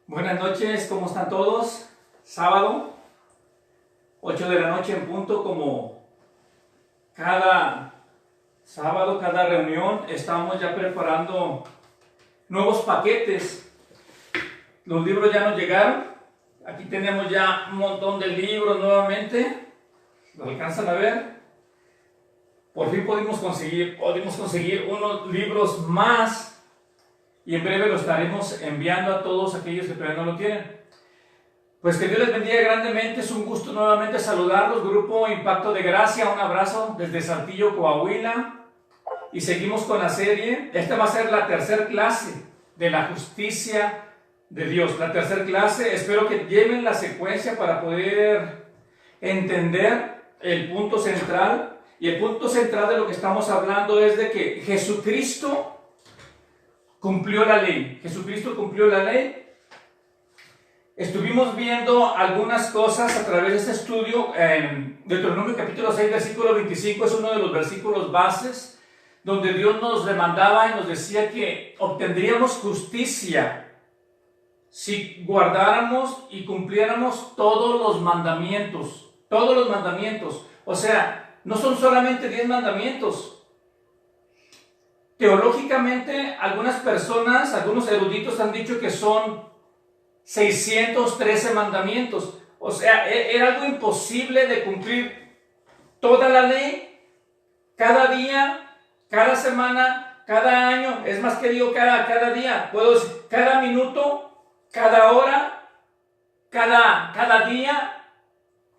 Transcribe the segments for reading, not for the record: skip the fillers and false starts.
Buenas noches, ¿cómo están todos? Sábado, 8 de la noche en punto, como cada sábado, cada reunión, estamos ya preparando nuevos paquetes. Los libros ya nos llegaron. Aquí tenemos ya un montón de libros nuevamente. ¿Lo alcanzan a ver? Por fin pudimos conseguir unos libros más. Y en breve lo estaremos enviando a todos aquellos que todavía no lo tienen. Pues que Dios les bendiga grandemente. Es un gusto nuevamente saludarlos. Grupo Impacto de Gracia, un abrazo desde Saltillo, Coahuila. Y seguimos con la serie. Esta va a ser la tercera clase de la justicia de Dios. La tercera clase. Espero que lleven la secuencia para poder entender el punto central. Y el punto central de lo que estamos hablando es de que Jesucristo cumplió la ley. Jesucristo cumplió la ley. Estuvimos viendo algunas cosas a través de este estudio. Deuteronomio capítulo 6, versículo 25 es uno de los versículos bases donde Dios nos demandaba y nos decía que obtendríamos justicia si guardáramos y cumpliéramos todos los mandamientos. Todos los mandamientos. O sea, no son solamente 10 mandamientos. Teológicamente, algunas personas, algunos eruditos han dicho que son 613 mandamientos. O sea, era algo imposible de cumplir toda la ley, cada día, cada semana, cada año. Es más que digo cada día. Puedo decir cada minuto, cada hora, cada día,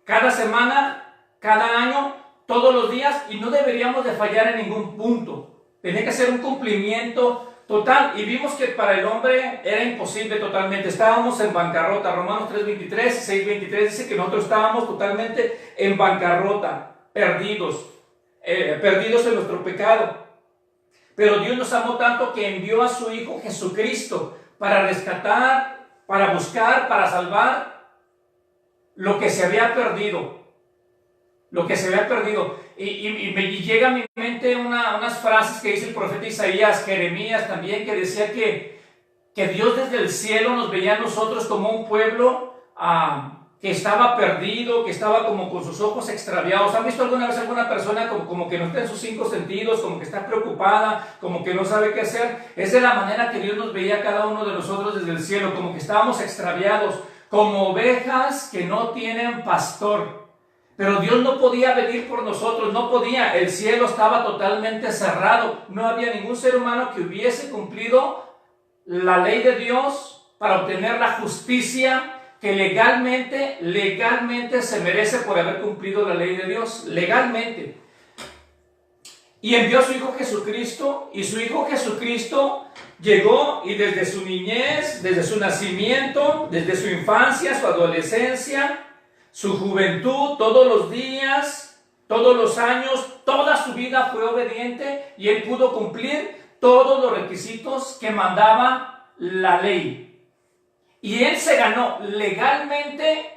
cada semana, cada año, todos los días. Y no deberíamos de fallar en ningún punto. Tenía que ser un cumplimiento total. Y vimos que para el hombre era imposible totalmente. Estábamos en bancarrota. Romanos 3:23, 6:23 dice que nosotros estábamos totalmente en bancarrota, perdidos en nuestro pecado. Pero Dios nos amó tanto que envió a su Hijo Jesucristo para rescatar, para buscar, para salvar lo que se había perdido. Lo que se había perdido. Y llega a mi mente unas frases que dice el profeta Isaías, Jeremías también, que decía que Dios desde el cielo nos veía a nosotros como un pueblo que estaba perdido, que estaba como con sus ojos extraviados. ¿Han visto alguna vez alguna persona como que no está en sus 5 sentidos, como que está preocupada, como que no sabe qué hacer? Es de la manera que Dios nos veía a cada uno de nosotros desde el cielo, como que estábamos extraviados, como ovejas que no tienen pastor. Pero Dios no podía venir por nosotros, no podía. El cielo estaba totalmente cerrado. No había ningún ser humano que hubiese cumplido la ley de Dios para obtener la justicia que legalmente se merece por haber cumplido la ley de Dios. Legalmente. Y envió a su Hijo Jesucristo, y su Hijo Jesucristo llegó y desde su niñez, desde su nacimiento, desde su infancia, su adolescencia, su juventud, todos los días, todos los años, toda su vida fue obediente y él pudo cumplir todos los requisitos que mandaba la ley. Y él se ganó legalmente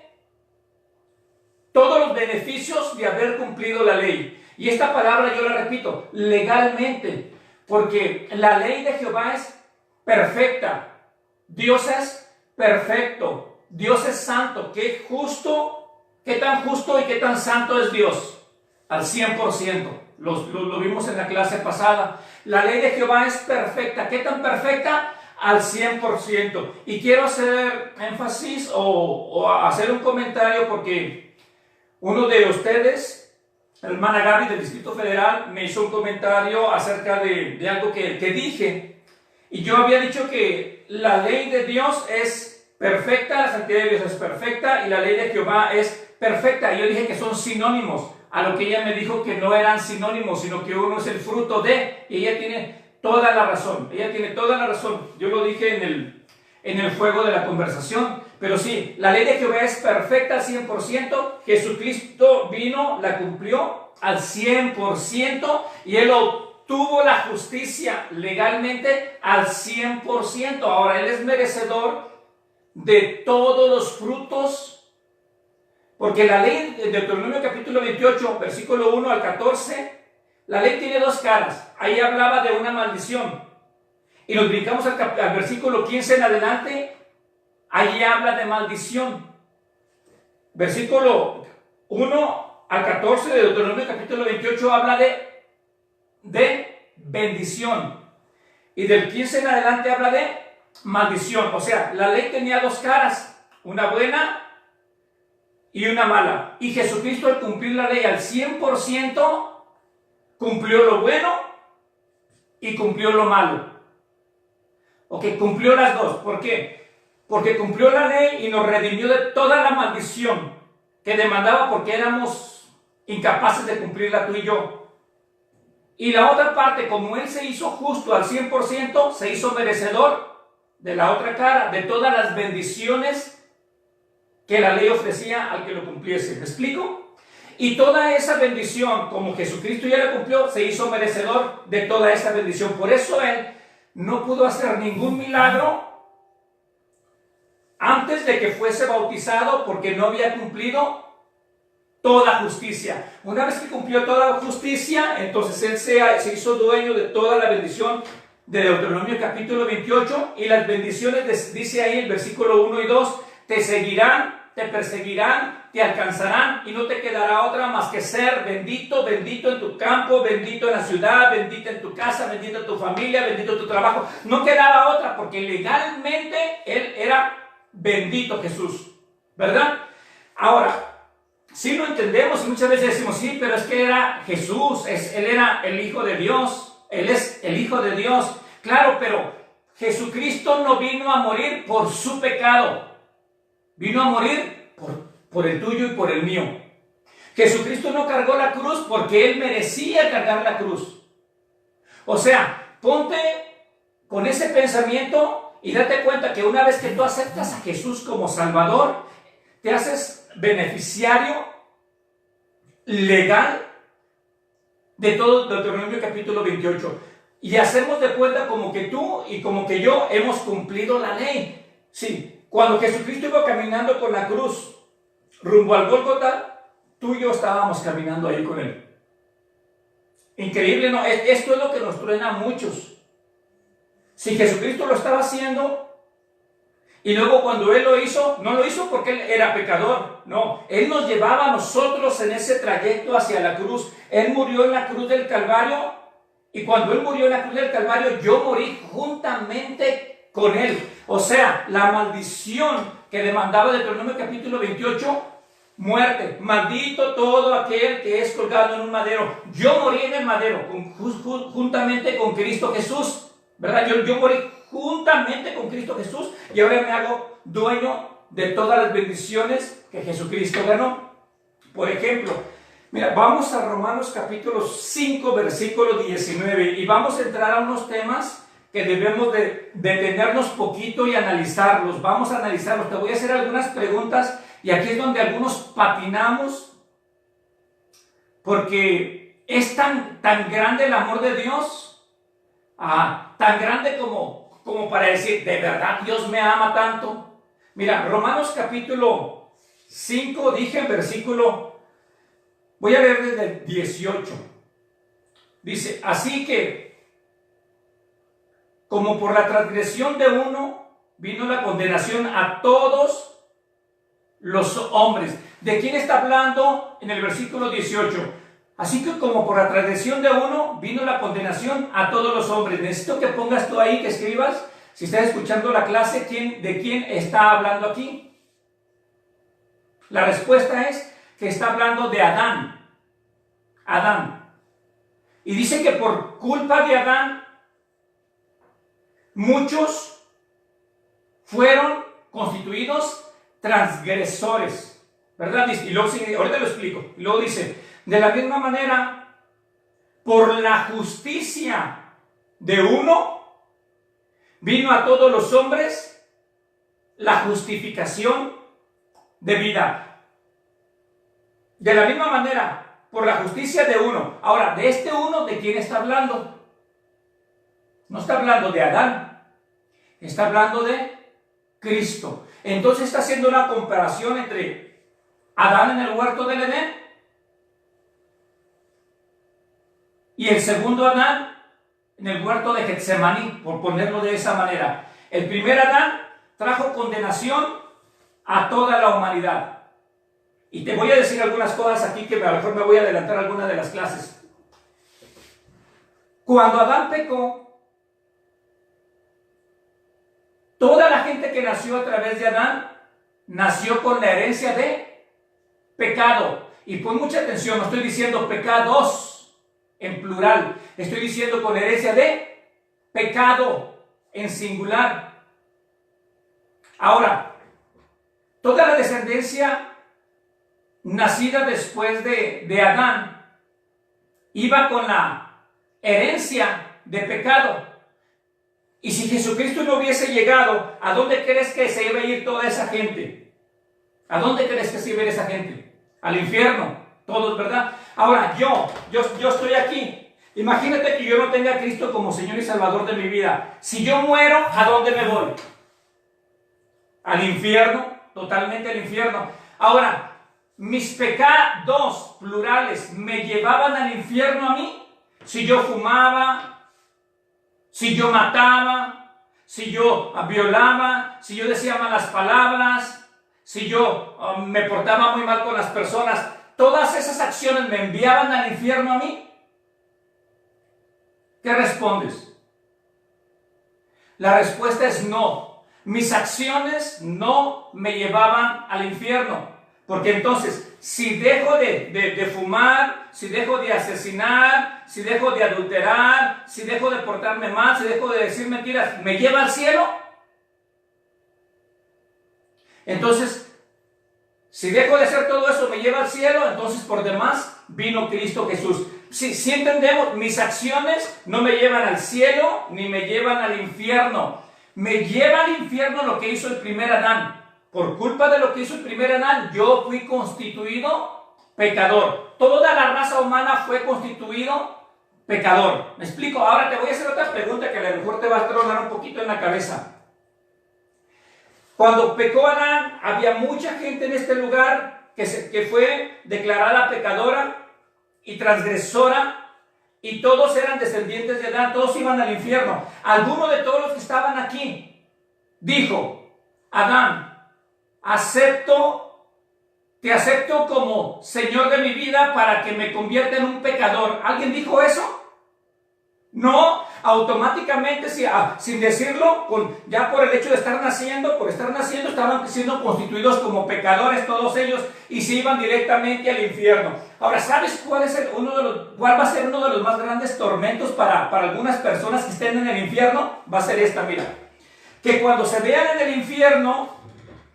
todos los beneficios de haber cumplido la ley. Y esta palabra yo la repito, legalmente, porque la ley de Jehová es perfecta. Dios es perfecto. Dios es santo. Qué justo. ¿Qué tan justo y qué tan santo es Dios? Al 100%. Lo vimos en la clase pasada. La ley de Jehová es perfecta. ¿Qué tan perfecta? Al 100%. Y quiero hacer énfasis o hacer un comentario porque uno de ustedes, la hermana Gaby del Distrito Federal, me hizo un comentario acerca de algo que dije. Y yo había dicho que la ley de Dios es perfecta, la santidad de Dios es perfecta y la ley de Jehová es perfecta. Y yo dije que son sinónimos, a lo que ella me dijo que no eran sinónimos, sino que uno es el fruto de, y ella tiene toda la razón, yo lo dije en el fuego de la conversación, pero sí, la ley de Jehová es perfecta al 100%, Jesucristo vino, la cumplió al 100%, y Él obtuvo la justicia legalmente al 100%, ahora Él es merecedor de todos los frutos. Porque la ley de Deuteronomio capítulo 28, versículo 1 al 14, la ley tiene dos caras. Ahí hablaba de una maldición. Y nos brincamos al versículo 15 en adelante allí habla de maldición. Versículo 1 al 14 de Deuteronomio capítulo 28 habla de bendición. Y del 15 en adelante habla de maldición. O sea, la ley tenía dos caras, una buena y una mala. Y Jesucristo, al cumplir la ley al 100%, cumplió lo bueno y cumplió lo malo. Ok, cumplió las dos. ¿Por qué? Porque cumplió la ley y nos redimió de toda la maldición que demandaba, porque éramos incapaces de cumplirla tú y yo. Y la otra parte, como Él se hizo justo al 100%, se hizo merecedor de la otra cara, de todas las bendiciones que la ley ofrecía al que lo cumpliese. ¿Me explico? Y toda esa bendición, como Jesucristo ya la cumplió, se hizo merecedor de toda esa bendición. Por eso Él no pudo hacer ningún milagro antes de que fuese bautizado, porque no había cumplido toda justicia. Una vez que cumplió toda justicia, entonces Él se hizo dueño de toda la bendición de Deuteronomio capítulo 28, y las bendiciones, dice ahí el versículo 1 y 2, te seguirán, te perseguirán, te alcanzarán, y no te quedará otra más que ser bendito, bendito en tu campo, bendito en la ciudad, bendito en tu casa, bendito en tu familia, bendito en tu trabajo. No quedaba otra, porque legalmente Él era bendito, Jesús, ¿verdad? Ahora, sí lo entendemos y muchas veces decimos, sí, pero es que era Jesús, Él era el Hijo de Dios, Él es el Hijo de Dios. Claro, pero Jesucristo no vino a morir por su pecado, vino a morir por el tuyo y por el mío. Jesucristo no cargó la cruz porque Él merecía cargar la cruz. O sea, ponte con ese pensamiento y date cuenta que una vez que tú aceptas a Jesús como Salvador, te haces beneficiario legal de todo Deuteronomio capítulo 28. Y hacemos de cuenta como que tú y como que yo hemos cumplido la ley. Sí, cuando Jesucristo iba caminando con la cruz rumbo al Gólgota, tú y yo estábamos caminando ahí con Él. Increíble, ¿no? Esto es lo que nos truena a muchos. Si Jesucristo lo estaba haciendo, y luego cuando Él lo hizo, no lo hizo porque Él era pecador, no. Él nos llevaba a nosotros en ese trayecto hacia la cruz. Él murió en la cruz del Calvario, y cuando Él murió en la cruz del Calvario, yo morí juntamente con Él. O sea, la maldición que demandaba Deuteronomio capítulo 28, muerte, maldito todo aquel que es colgado en un madero. Yo morí en el madero, juntamente con Cristo Jesús, ¿verdad? Yo morí juntamente con Cristo Jesús, y ahora me hago dueño de todas las bendiciones que Jesucristo ganó. Por ejemplo, mira, vamos a Romanos capítulo 5, versículo 19, y vamos a entrar a unos temas que debemos de detenernos poquito y analizarlos. Vamos a analizarlos. Te voy a hacer algunas preguntas, y aquí es donde algunos patinamos, porque es tan grande el amor de Dios, tan grande como para decir, ¿de verdad Dios me ama tanto? Mira, Romanos capítulo 5, dije en versículo, voy a leer desde el 18. Dice, así que, como por la transgresión de uno vino la condenación a todos los hombres. ¿De quién está hablando en el versículo 18? Así que como por la transgresión de uno vino la condenación a todos los hombres. Necesito que pongas tú ahí, que escribas, si estás escuchando la clase, ¿de quién está hablando aquí? La respuesta es que está hablando de Adán. Adán. Y dice que por culpa de Adán, muchos fueron constituidos transgresores, ¿verdad? Y luego sigue, ahorita lo explico. Y luego dice, de la misma manera, por la justicia de uno, vino a todos los hombres la justificación de vida. De la misma manera, por la justicia de uno. Ahora, de este uno, ¿de quién está hablando? No está hablando de Adán, está hablando de Cristo. Entonces está haciendo una comparación entre Adán en el huerto del Edén y el segundo Adán en el huerto de Getsemaní, por ponerlo de esa manera. El primer Adán trajo condenación a toda la humanidad. Y te voy a decir algunas cosas aquí que a lo mejor me voy a adelantar a algunas de las clases. Cuando Adán pecó, toda la gente que nació a través de Adán nació con la herencia de pecado. Y pon mucha atención, no estoy diciendo pecados en plural, estoy diciendo con herencia de pecado en singular. Ahora, toda la descendencia nacida después de Adán iba con la herencia de pecado. Y si Jesucristo no hubiese llegado, ¿a dónde crees que se iba a ir toda esa gente? ¿A dónde crees que se iba a ir esa gente? Al infierno, todos, ¿verdad? Ahora, yo estoy aquí. Imagínate que yo no tenga a Cristo como Señor y Salvador de mi vida. Si yo muero, ¿a dónde me voy? Al infierno, totalmente al infierno. Ahora, mis pecados plurales me llevaban al infierno a mí. Si yo fumaba, si yo mataba, si yo violaba, si yo decía malas palabras, si yo me portaba muy mal con las personas, todas esas acciones me enviaban al infierno a mí. ¿Qué respondes? La respuesta es no. Mis acciones no me llevaban al infierno. Porque entonces, si dejo de fumar, si dejo de asesinar, si dejo de adulterar, si dejo de portarme mal, si dejo de decir mentiras, ¿me lleva al cielo? Entonces, si dejo de hacer todo eso, ¿me lleva al cielo? Entonces, por demás, vino Cristo Jesús. Si entendemos, mis acciones no me llevan al cielo, ni me llevan al infierno. Me lleva al infierno lo que hizo el primer Adán. Por culpa de lo que hizo el primer Adán, yo fui constituido pecador. Toda la raza humana fue constituido pecador. ¿Me explico? Ahora te voy a hacer otra pregunta que a lo mejor te va a tronar un poquito en la cabeza. Cuando pecó Adán, había mucha gente en este lugar que fue declarada pecadora y transgresora, y todos eran descendientes de Adán, todos iban al infierno. Alguno de todos los que estaban aquí dijo: Adán, te acepto como Señor de mi vida para que me convierta en un pecador. ¿Alguien dijo eso? No, automáticamente, sin decirlo, ya por el hecho de estar naciendo, estaban siendo constituidos como pecadores todos ellos y se iban directamente al infierno. Ahora, ¿sabes cuál va a ser uno de los más grandes tormentos para algunas personas que estén en el infierno? Va a ser esta, mira. Que cuando se vean en el infierno,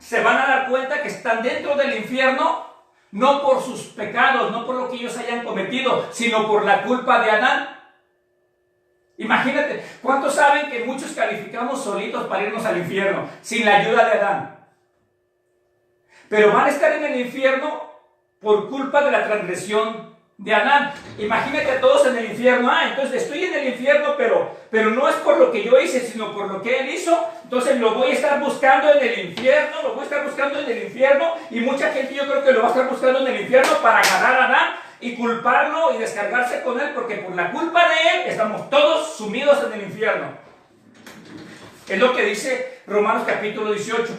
se van a dar cuenta que están dentro del infierno, no por sus pecados, no por lo que ellos hayan cometido, sino por la culpa de Adán. Imagínate, ¿cuántos saben que muchos calificamos solitos para irnos al infierno, sin la ayuda de Adán? Pero van a estar en el infierno por culpa de la transgresión de Adán. Imagínate a todos en el infierno. Entonces estoy en el infierno, pero no es por lo que yo hice, sino por lo que él hizo. Entonces lo voy a estar buscando en el infierno, y mucha gente yo creo que lo va a estar buscando en el infierno para agarrar a Adán y culparlo y descargarse con él, porque por la culpa de él estamos todos sumidos en el infierno. Es lo que dice Romanos capítulo 18.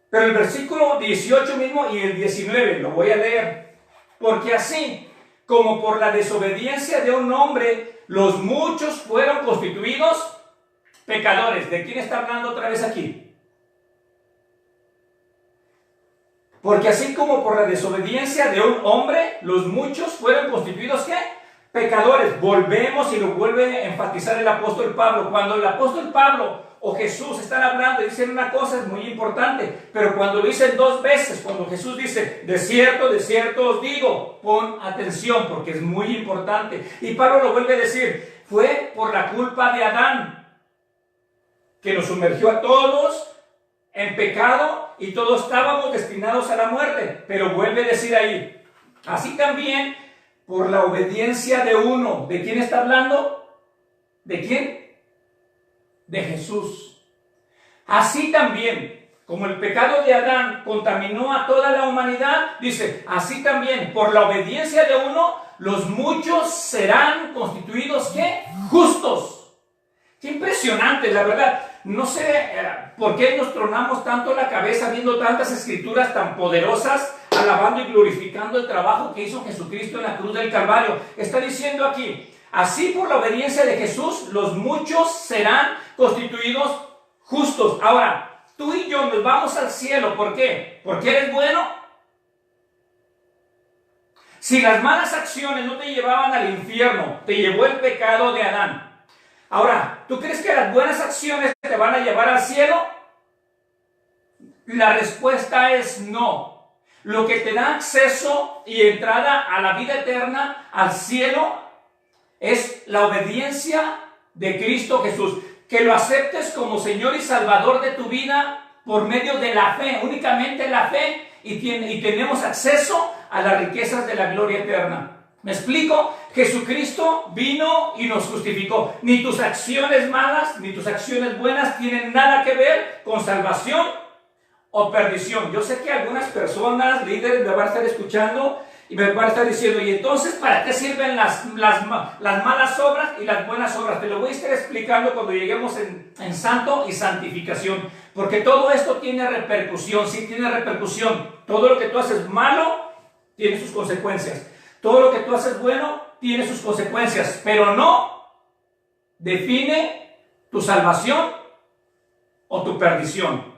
Pero el versículo 18 mismo y el 19, lo voy a leer. Porque así como por la desobediencia de un hombre, los muchos fueron constituidos pecadores. ¿De quién está hablando otra vez aquí? Porque así como por la desobediencia de un hombre, los muchos fueron constituidos, ¿qué? Pecadores. Volvemos y lo vuelve a enfatizar el apóstol Pablo. Cuando el apóstol Pablo o Jesús están hablando y dicen una cosa, es muy importante. Pero cuando lo dicen dos veces, cuando Jesús dice, de cierto os digo, pon atención porque es muy importante. Y Pablo lo vuelve a decir, fue por la culpa de Adán que nos sumergió a todos en pecado y todos estábamos destinados a la muerte. Pero vuelve a decir ahí, así también por la obediencia de uno. ¿De quién está hablando? ¿De quién? De Jesús. Así también, como el pecado de Adán contaminó a toda la humanidad, dice, así también por la obediencia de uno, los muchos serán constituidos, ¿qué? Justos. Qué impresionante, la verdad. No sé por qué nos tronamos tanto la cabeza viendo tantas escrituras tan poderosas, alabando y glorificando el trabajo que hizo Jesucristo en la cruz del Calvario. Está diciendo aquí, así por la obediencia de Jesús, los muchos serán constituidos justos. Ahora, tú y yo nos vamos al cielo. ¿Por qué? ¿Porque eres bueno? Si las malas acciones no te llevaban al infierno, te llevó el pecado de Adán. Ahora, ¿tú crees que las buenas acciones te van a llevar al cielo? La respuesta es no. Lo que te da acceso y entrada a la vida eterna, al cielo, es la obediencia de Cristo Jesús. Que lo aceptes como Señor y Salvador de tu vida por medio de la fe, únicamente la fe, y tenemos acceso a las riquezas de la gloria eterna. ¿Me explico? Jesucristo vino y nos justificó. Ni tus acciones malas, ni tus acciones buenas tienen nada que ver con salvación o perdición. Yo sé que algunas personas, líderes, me van a estar escuchando y me van a estar diciendo, ¿y entonces para qué sirven las malas obras y las buenas obras? Te lo voy a estar explicando cuando lleguemos en santo y santificación. Porque todo esto tiene repercusión, sí tiene repercusión. Todo lo que tú haces malo tiene sus consecuencias. Todo lo que tú haces bueno tiene sus consecuencias, pero no define tu salvación o tu perdición.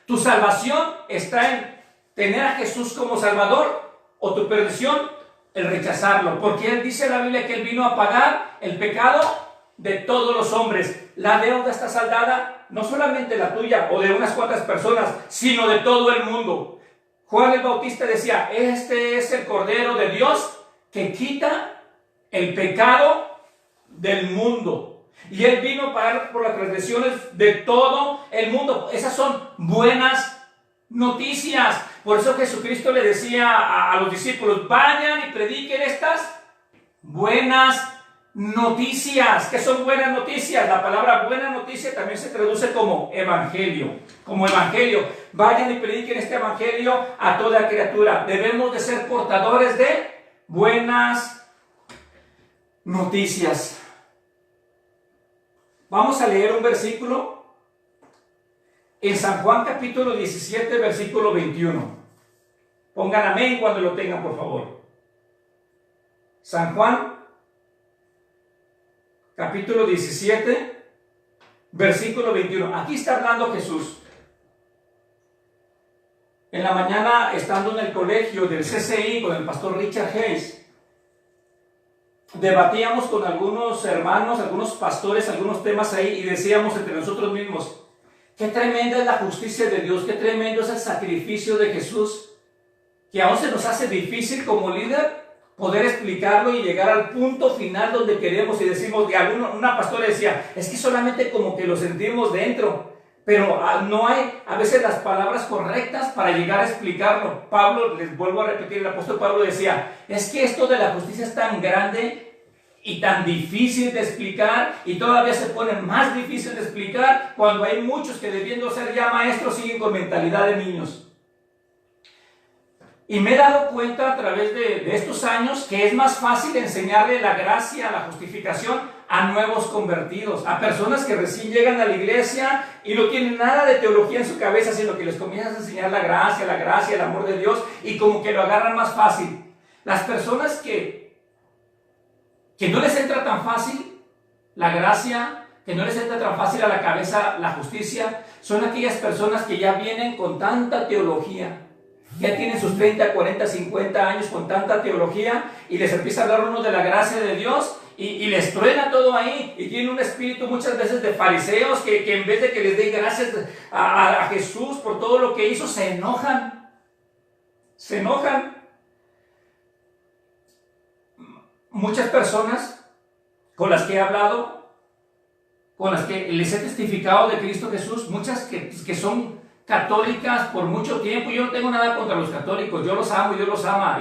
Tu salvación está en tener a Jesús como Salvador, o tu perdición, el rechazarlo. Porque Él dice en la Biblia que Él vino a pagar el pecado de todos los hombres. La deuda está saldada, no solamente la tuya o de unas cuantas personas, sino de todo el mundo. Juan el Bautista decía, este es el Cordero de Dios que quita el pecado del mundo. Y Él vino a pagar por las transgresiones de todo el mundo. Esas son buenas noticias. Por eso Jesucristo le decía a los discípulos, vayan y prediquen estas buenas noticias. ¿Qué son buenas noticias? La palabra buena noticia también se traduce como evangelio. Como evangelio. Vayan y prediquen este evangelio a toda criatura. Debemos de ser portadores de buenas noticias. Vamos a leer un versículo en San Juan capítulo 17, versículo 21. Pongan amén cuando lo tengan, por favor. San Juan capítulo 17, versículo 21. Aquí está hablando Jesús. En la mañana, estando en el colegio del CCI con el pastor Richard Hayes, debatíamos con algunos hermanos, algunos pastores, algunos temas ahí, y decíamos entre nosotros mismos, qué tremenda es la justicia de Dios, qué tremendo es el sacrificio de Jesús, que aún se nos hace difícil como líder poder explicarlo y llegar al punto final donde queremos, y decimos, y una pastora decía, es que solamente como que lo sentimos dentro, pero no hay a veces las palabras correctas para llegar a explicarlo. Pablo, les vuelvo a repetir, el apóstol Pablo decía, es que esto de la justicia es tan grande y tan difícil de explicar, y todavía se pone más difícil de explicar cuando hay muchos que, debiendo ser ya maestros, siguen con mentalidad de niños. Y me he dado cuenta a través de estos años que es más fácil enseñarle la gracia, la justificación a nuevos convertidos, a personas que recién llegan a la iglesia y no tienen nada de teología en su cabeza, sino que les comienzas a enseñar la gracia, el amor de Dios, y como que lo agarran más fácil. Las personas que no les entra tan fácil la gracia, que no les entra tan fácil a la cabeza la justicia, son aquellas personas que ya vienen con tanta teología, ya tienen sus 30, 40, 50 años con tanta teología, y les empieza a hablar uno de la gracia de Dios, y les truena todo ahí, y tienen un espíritu muchas veces de fariseos que en vez de que les den gracias a Jesús por todo lo que hizo, se enojan. Muchas personas con las que he hablado, con las que les he testificado de Cristo Jesús, muchas que son católicas por mucho tiempo. Yo no tengo nada contra los católicos, yo los amo y Dios los ama,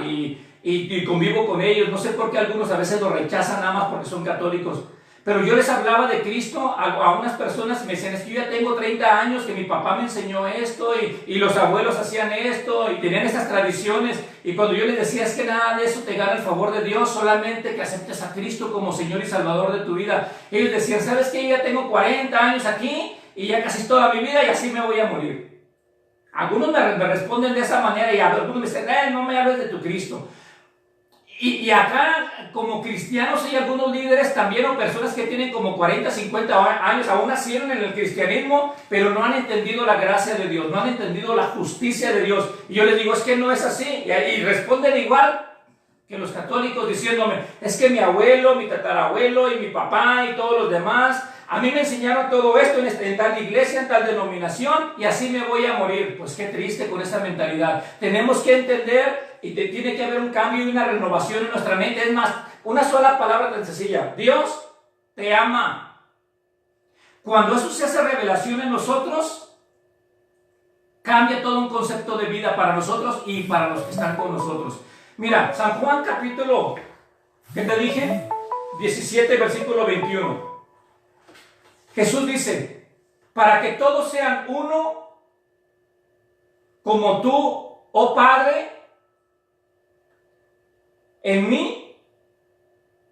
y convivo con ellos. No sé por qué algunos a veces los rechazan nada más porque son católicos, Pero yo les hablaba de Cristo a unas personas y me decían, es que yo ya tengo 30 años, que mi papá me enseñó esto y los abuelos hacían esto y tenían estas tradiciones. Y cuando yo les decía, es que nada de eso te gana el favor de Dios, solamente que aceptes a Cristo como Señor y Salvador de tu vida. Ellos decían, ¿sabes qué? Yo ya tengo 40 años aquí y ya casi toda mi vida y así me voy a morir. Algunos me responden de esa manera y algunos me dicen, no me hables de tu Cristo. Y acá, como cristianos, hay algunos líderes también o personas que tienen como 40, 50 años, aún nacieron en el cristianismo, pero no han entendido la gracia de Dios, no han entendido la justicia de Dios. Y yo les digo, es que no es así. Y responden igual que los católicos diciéndome, es que mi abuelo, mi tatarabuelo y mi papá y todos los demás, a mí me enseñaron todo esto en tal iglesia, en tal denominación, y así me voy a morir. Pues qué triste con esa mentalidad. Tenemos que entender y tiene que haber un cambio y una renovación en nuestra mente. Es más, una sola palabra tan sencilla: Dios te ama. Cuando eso se hace revelación en nosotros, cambia todo un concepto de vida para nosotros y para los que están con nosotros. Mira, San Juan capítulo, ¿qué te dije? 17, versículo 21. Jesús dice, para que todos sean uno, como tú, oh Padre, en mí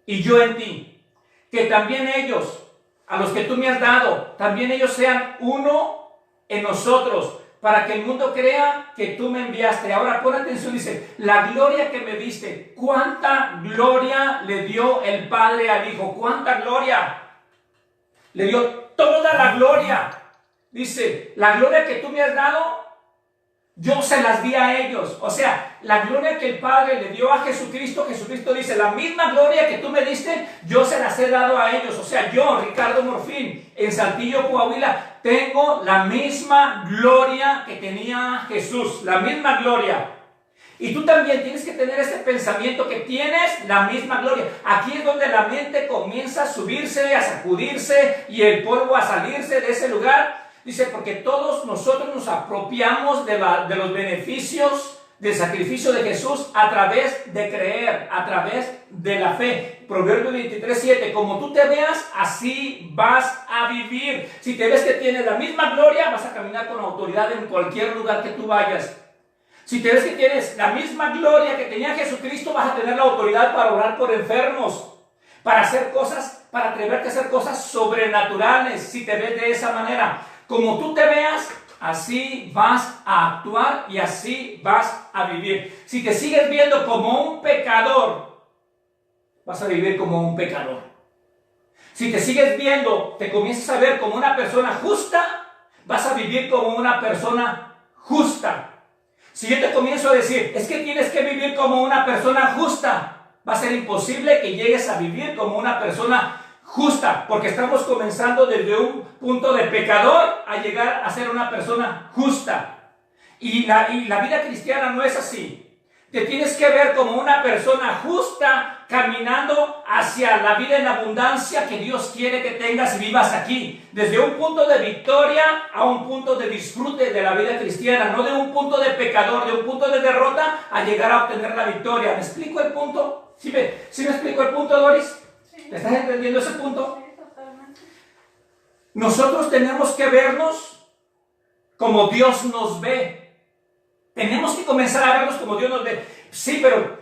y yo en ti, que también ellos, a los que tú me has dado, también ellos sean uno en nosotros, para que el mundo crea que tú me enviaste. Ahora pon atención, dice, la gloria que me diste. ¿Cuánta gloria le dio el Padre al Hijo? ¿Cuánta gloria? Le dio toda la gloria. Dice, la gloria que tú me has dado, yo se las di a ellos. O sea, la gloria que el Padre le dio a Jesucristo, Jesucristo dice, la misma gloria que tú me diste, yo se las he dado a ellos. O sea, yo, Ricardo Morfín, en Saltillo, Coahuila, tengo la misma gloria que tenía Jesús. La misma gloria. Y tú también tienes que tener ese pensamiento que tienes la misma gloria. Aquí es donde la mente comienza a subirse, a sacudirse y el polvo a salirse de ese lugar. Dice, porque todos nosotros nos apropiamos de los beneficios del sacrificio de Jesús a través de creer, a través de la fe. Proverbios 23:7, como tú te veas, así vas a vivir. Si te ves que tienes la misma gloria, vas a caminar con autoridad en cualquier lugar que tú vayas. Si te ves que tienes la misma gloria que tenía Jesucristo, vas a tener la autoridad para orar por enfermos, para hacer cosas, para atreverte a hacer cosas sobrenaturales. Si te ves de esa manera, como tú te veas, así vas a actuar y así vas a vivir. Si te sigues viendo como un pecador, vas a vivir como un pecador. Si te sigues viendo, te comienzas a ver como una persona justa, vas a vivir como una persona justa. Si yo te comienzo a decir, es que tienes que vivir como una persona justa, va a ser imposible que llegues a vivir como una persona justa, porque estamos comenzando desde un punto de pecador a llegar a ser una persona justa. Y la vida cristiana no es así. Te tienes que ver como una persona justa caminando hacia la vida en abundancia que Dios quiere que tengas y vivas aquí. Desde un punto de victoria a un punto de disfrute de la vida cristiana. No de un punto de pecador, de un punto de derrota a llegar a obtener la victoria. ¿Me explico el punto? ¿Sí me explico el punto, Doris? ¿Te estás entendiendo ese punto? Sí, totalmente. Nosotros tenemos que vernos como Dios nos ve. Tenemos que comenzar a vernos como Dios nos ve. Sí, pero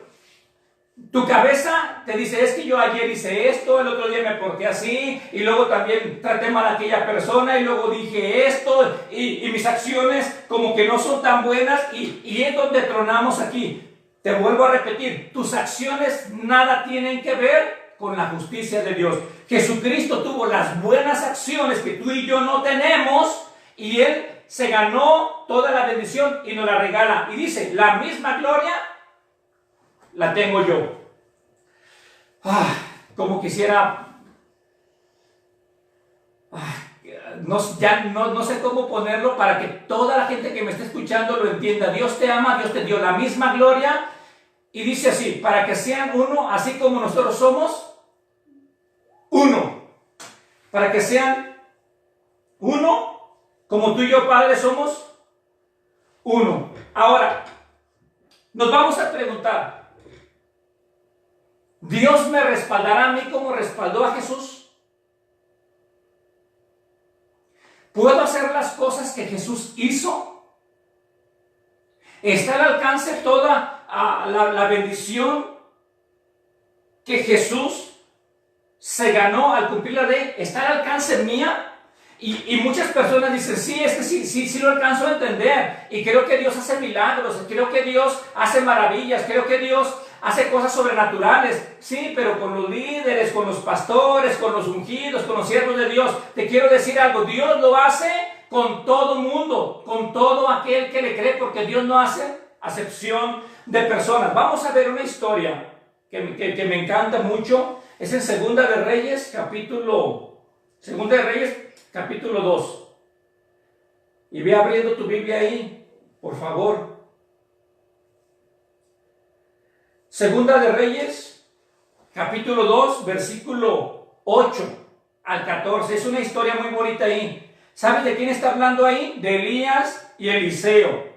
tu cabeza te dice, es que yo ayer hice esto, el otro día me porté así, y luego también traté mal a aquella persona, y luego dije esto, y mis acciones como que no son tan buenas, y es donde tronamos aquí. Te vuelvo a repetir, tus acciones nada tienen que ver con la justicia de Dios. Jesucristo tuvo las buenas acciones que tú y yo no tenemos, y Él se ganó toda la bendición y nos la regala. Y dice, la misma gloria la tengo yo. Como quisiera... no sé cómo ponerlo para que toda la gente que me esté escuchando lo entienda. Dios te ama, Dios te dio la misma gloria. Y dice así, para que sean uno, así como nosotros somos uno. Para que sean uno, como tú y yo, Padre, somos uno. Ahora, nos vamos a preguntar, ¿Dios me respaldará a mí como respaldó a Jesús? ¿Puedo hacer las cosas que Jesús hizo? ¿Está al alcance toda la bendición que Jesús se ganó al cumplir la ley? ¿Está al alcance mía? Y muchas personas dicen, sí, es que sí lo alcanzo a entender. Y creo que Dios hace milagros, creo que Dios hace maravillas, creo que Dios hace cosas sobrenaturales. Sí, pero con los líderes, con los pastores, con los ungidos, con los siervos de Dios. Te quiero decir algo, Dios lo hace con todo mundo, con todo aquel que le cree, porque Dios no hace acepción de personas. Vamos a ver una historia que me encanta mucho. Es en Segunda de Reyes, capítulo 2. Y ve abriendo tu Biblia ahí, por favor. Segunda de Reyes, capítulo 2, versículo 8 al 14. Es una historia muy bonita ahí. ¿Sabes de quién está hablando ahí? De Elías y Eliseo.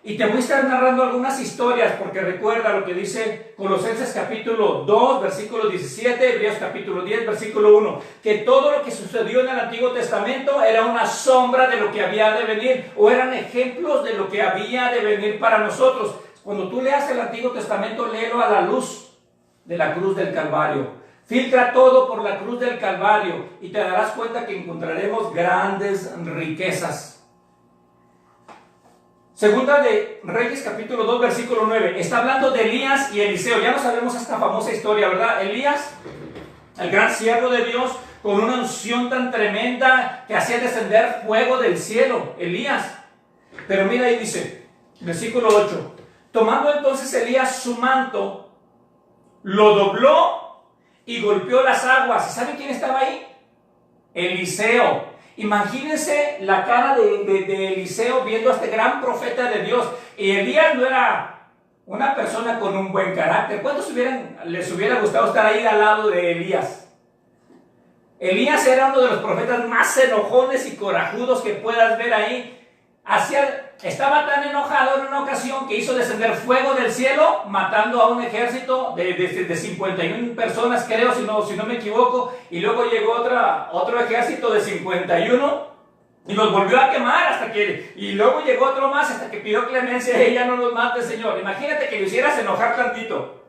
Y te voy a estar narrando algunas historias, porque recuerda lo que dice Colosenses capítulo 2, versículo 17, Hebreos capítulo 10, versículo 1, que todo lo que sucedió en el Antiguo Testamento era una sombra de lo que había de venir, o eran ejemplos de lo que había de venir para nosotros. Cuando tú leas el Antiguo Testamento, léelo a la luz de la cruz del Calvario. Filtra todo por la cruz del Calvario y te darás cuenta que encontraremos grandes riquezas. Segunda de Reyes capítulo 2 versículo 9. Está hablando de Elías y Eliseo. Ya no sabemos esta famosa historia, ¿verdad? Elías, el gran siervo de Dios, con una unción tan tremenda que hacía descender fuego del cielo. Elías. Pero mira ahí dice, versículo 8. Tomando entonces Elías su manto, lo dobló y golpeó las aguas. ¿Y saben quién estaba ahí? Eliseo. Imagínense la cara de Eliseo viendo a este gran profeta de Dios. Y Elías no era una persona con un buen carácter. ¿Cuántos les hubiera gustado estar ahí al lado de Elías? Elías era uno de los profetas más enojones y corajudos que puedas ver ahí. Estaba tan enojado en una ocasión que hizo descender fuego del cielo, matando a un ejército de 51 personas, creo, si no me equivoco, y luego llegó otro ejército de 51 y los volvió a quemar y luego llegó otro más hasta que pidió clemencia. Ella no nos mate, Señor. Imagínate que lo hicieras enojar tantito,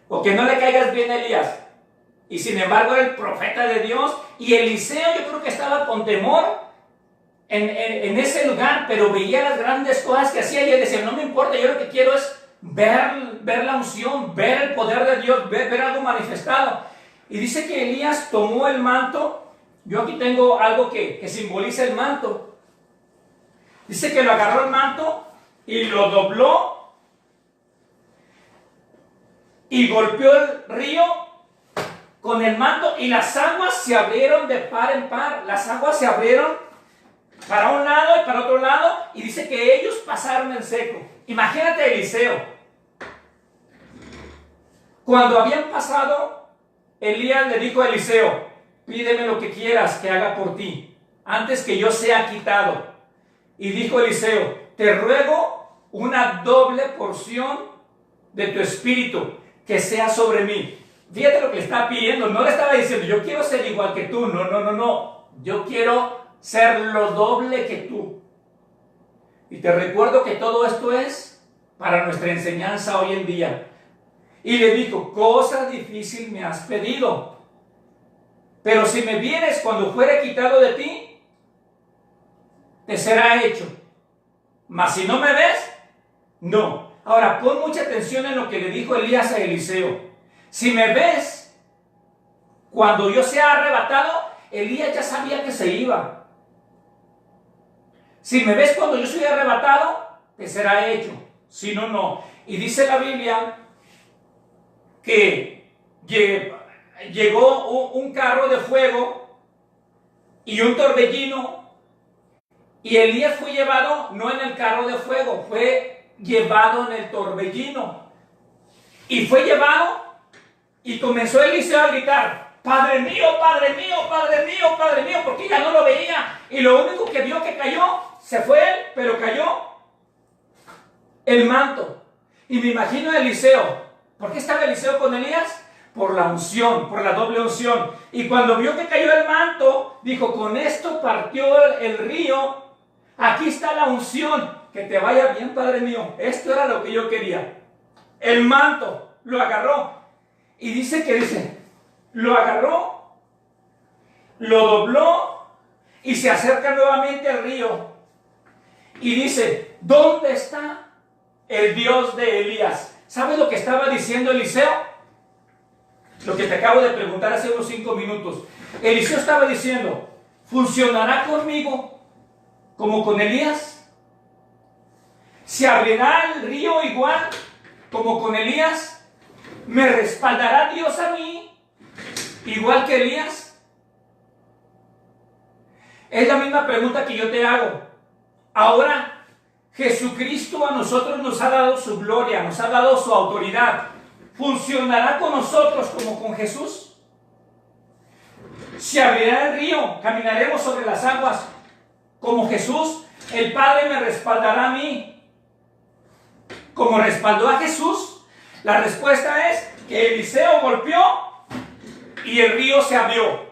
o que no le caigas bien a Elías, y sin embargo era el profeta de Dios. Y Eliseo, yo creo que estaba con temor en ese lugar, pero veía las grandes cosas que hacía y él decía, no me importa, yo lo que quiero es ver la unción, ver el poder de Dios, ver algo manifestado. Y dice que Elías tomó el manto. Yo aquí tengo algo que simboliza el manto. Dice que lo agarró el manto y lo dobló y golpeó el río con el manto, y las aguas se abrieron de par en par. Las aguas se abrieron para un lado y para otro lado, y dice que ellos pasaron en seco. Imagínate a Eliseo. Cuando habían pasado, Elías le dijo a Eliseo, pídeme lo que quieras que haga por ti, antes que yo sea quitado. Y dijo Eliseo, te ruego una doble porción de tu espíritu, que sea sobre mí. Fíjate lo que le está pidiendo. No le estaba diciendo, yo quiero ser igual que tú. No. Yo quiero ser lo doble que tú. Y te recuerdo que todo esto es para nuestra enseñanza hoy en día. Y le dijo, cosa difícil me has pedido, pero si me vienes cuando fuere quitado de ti, te será hecho. Mas si no me ves, no. Ahora pon mucha atención en lo que le dijo Elías a Eliseo. Si me ves cuando yo sea arrebatado, Elías ya sabía que se iba. Si me ves cuando yo soy arrebatado, te será hecho. Si no, no. Y dice la Biblia que llegó un carro de fuego y un torbellino, y Elías fue llevado no en el carro de fuego, fue llevado en el torbellino. Y fue llevado y comenzó Eliseo a gritar, Padre mío, Padre mío, Padre mío, Padre mío, porque ya no lo veía. Y lo único que vio que cayó, se fue él, pero cayó el manto. Y me imagino a Eliseo. ¿Por qué estaba Eliseo con Elías? por la unción, por la doble unción. Y cuando vio que cayó el manto, dijo, con esto partió el río. Aquí está la unción. Que te vaya bien, Padre mío. Esto era lo que yo quería. El manto lo agarró. Y lo agarró, lo dobló y se acerca nuevamente al río. Y dice, ¿dónde está el Dios de Elías? ¿Sabes lo que estaba diciendo Eliseo? Lo que te acabo de preguntar hace unos 5 minutos. Eliseo estaba diciendo, ¿funcionará conmigo como con Elías? ¿Se abrirá el río igual como con Elías? ¿Me respaldará Dios a mí igual que Elías? Es la misma pregunta que yo te hago. Ahora, Jesucristo a nosotros nos ha dado su gloria, nos ha dado su autoridad. ¿Funcionará con nosotros como con Jesús? ¿Se abrirá el río? ¿Caminaremos sobre las aguas como Jesús? ¿El Padre me respaldará a mí como respaldó a Jesús? La respuesta es que Eliseo golpeó y el río se abrió.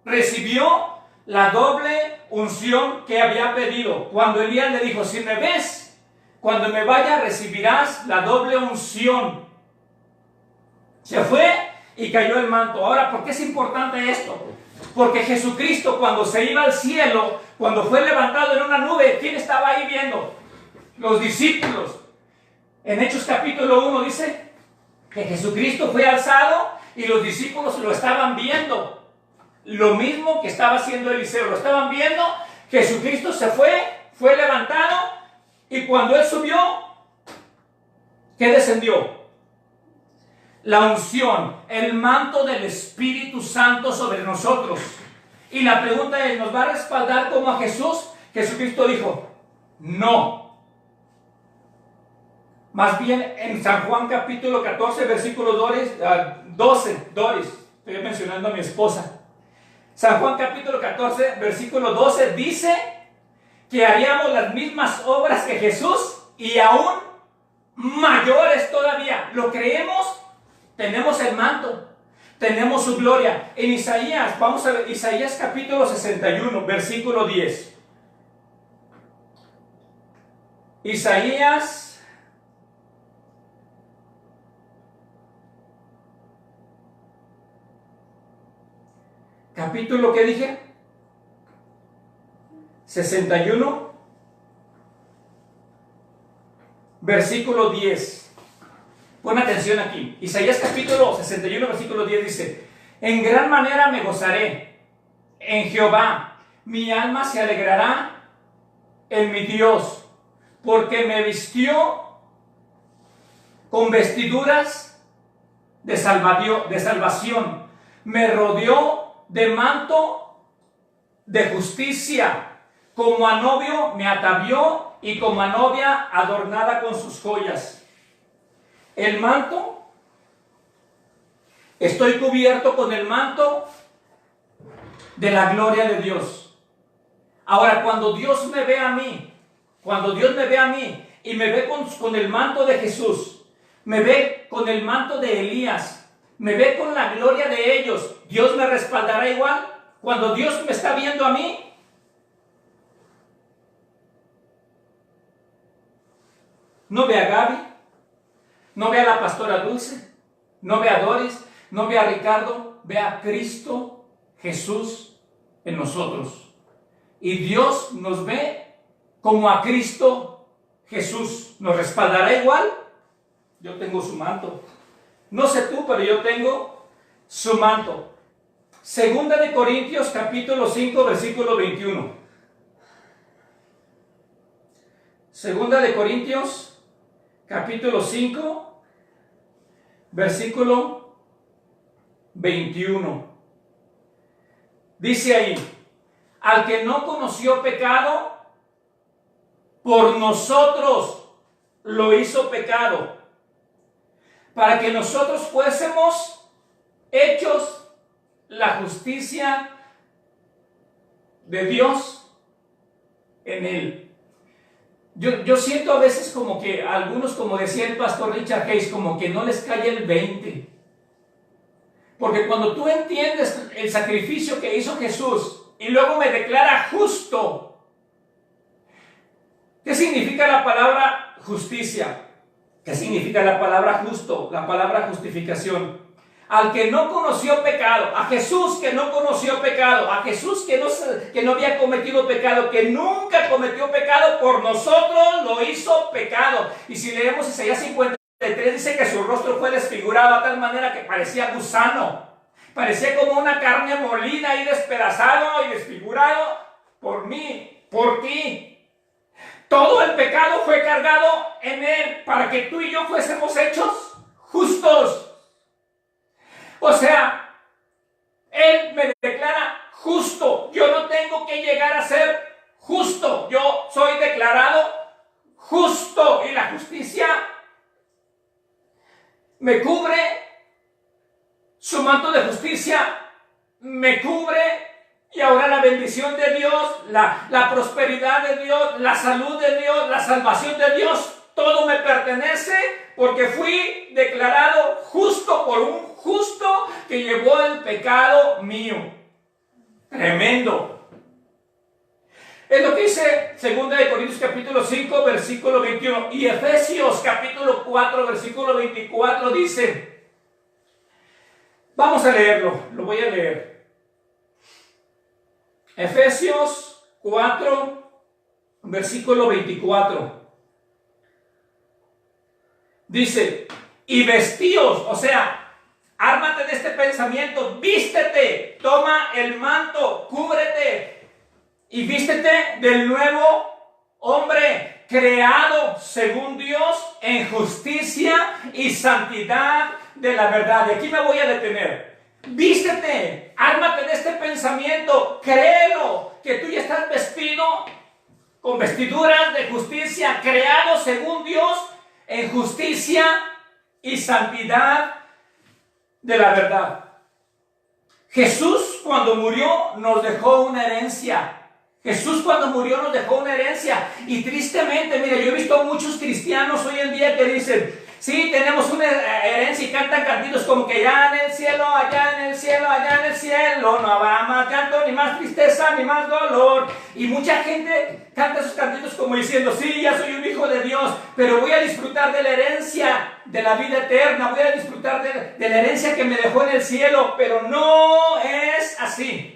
Recibió la doble unción que había pedido. Cuando Elías le dijo, si me ves, cuando me vaya recibirás la doble unción. Se fue y cayó el manto. Ahora, ¿por qué es importante esto? Porque Jesucristo, cuando se iba al cielo, cuando fue levantado en una nube, ¿quién estaba ahí viendo? Los discípulos. En Hechos capítulo 1 dice que Jesucristo fue alzado y los discípulos lo estaban viendo. Lo mismo que estaba haciendo Eliseo, lo estaban viendo. Jesucristo se fue levantado, y cuando él subió, ¿qué descendió? La unción, el manto del Espíritu Santo sobre nosotros. Y la pregunta es, ¿nos va a respaldar como a Jesús? Jesucristo dijo, no. Más bien en San Juan capítulo 14, versículo 12, Doris, estoy mencionando a mi esposa. San Juan capítulo 14, versículo 12 dice que haríamos las mismas obras que Jesús y aún mayores todavía. ¿Lo creemos? Tenemos el manto, tenemos su gloria. En Isaías, vamos a ver, Isaías capítulo 61, versículo 10. Isaías capítulo, ¿qué dije? 61, versículo 10. Pon atención aquí. Isaías capítulo 61, versículo 10 dice, en gran manera me gozaré en Jehová, mi alma se alegrará en mi Dios, porque me vistió con vestiduras de salvación, me rodeó de manto de justicia, como a novio me atavió y como a novia adornada con sus joyas. El manto, estoy cubierto con el manto de la gloria de Dios. Ahora, cuando Dios me ve a mí, y me ve con el manto de Jesús, me ve con el manto de Elías, me ve con la gloria de ellos, ¿Dios me respaldará igual? Cuando Dios me está viendo a mí, no ve a Gaby, no ve a la pastora Dulce, no ve a Doris, no ve a Ricardo, ve a Cristo Jesús en nosotros. Y Dios nos ve como a Cristo Jesús. ¿Nos respaldará igual? Yo tengo su manto. No sé tú, pero yo tengo su manto. Segunda de Corintios capítulo 5, versículo 21. Segunda de Corintios capítulo 5, versículo 21. Dice ahí, al que no conoció pecado, por nosotros lo hizo pecado, para que nosotros fuésemos hechos la justicia de Dios en él. Yo siento a veces como que algunos, como decía el pastor Richard Hayes, como que no les cae el 20. Porque cuando tú entiendes el sacrificio que hizo Jesús y luego me declara justo, ¿qué significa la palabra justicia? ¿Qué significa la palabra justo? La palabra justificación. Al que no conoció pecado, a Jesús que no conoció pecado, a Jesús que no había cometido pecado, que nunca cometió pecado, por nosotros lo hizo pecado. Y si leemos Isaías 53, dice que su rostro fue desfigurado a tal manera que parecía gusano, parecía como una carne molida y despedazado y desfigurado por mí, por ti. Todo el pecado fue cargado en él para que tú y yo fuésemos hechos justos. O sea, él me declara justo. Yo no tengo que llegar a ser justo. Yo soy declarado justo. Y la justicia me cubre. Su manto de justicia me cubre. Y ahora la bendición de Dios, la prosperidad de Dios, la salud de Dios, la salvación de Dios, todo me pertenece porque fui declarado justo por un justo que llevó el pecado mío. Tremendo. Es lo que dice 2 Corintios capítulo 5, versículo 21. Y Efesios capítulo 4, versículo 24 dice, vamos a leerlo, lo voy a leer. Efesios 4, versículo 24. Dice, y vestíos, o sea, ármate de este pensamiento, vístete, toma el manto, cúbrete y vístete del nuevo hombre creado según Dios en justicia y santidad de la verdad. Y aquí me voy a detener. Vístete, ármate de este pensamiento, créelo, que tú ya estás vestido con vestiduras de justicia, creado según Dios en justicia y santidad de la verdad. Jesús cuando murió nos dejó una herencia. Jesús cuando murió nos dejó una herencia. Y tristemente, mire, yo he visto muchos cristianos hoy en día que dicen, sí, tenemos una herencia y cantan cantitos como que allá en el cielo, allá en el cielo, allá en el cielo, no habrá más llanto, ni más tristeza, ni más dolor. Y mucha gente canta esos cantitos como diciendo, sí, ya soy un hijo de Dios, pero voy a disfrutar de la herencia de la vida eterna, voy a disfrutar de la herencia que me dejó en el cielo, pero no es así.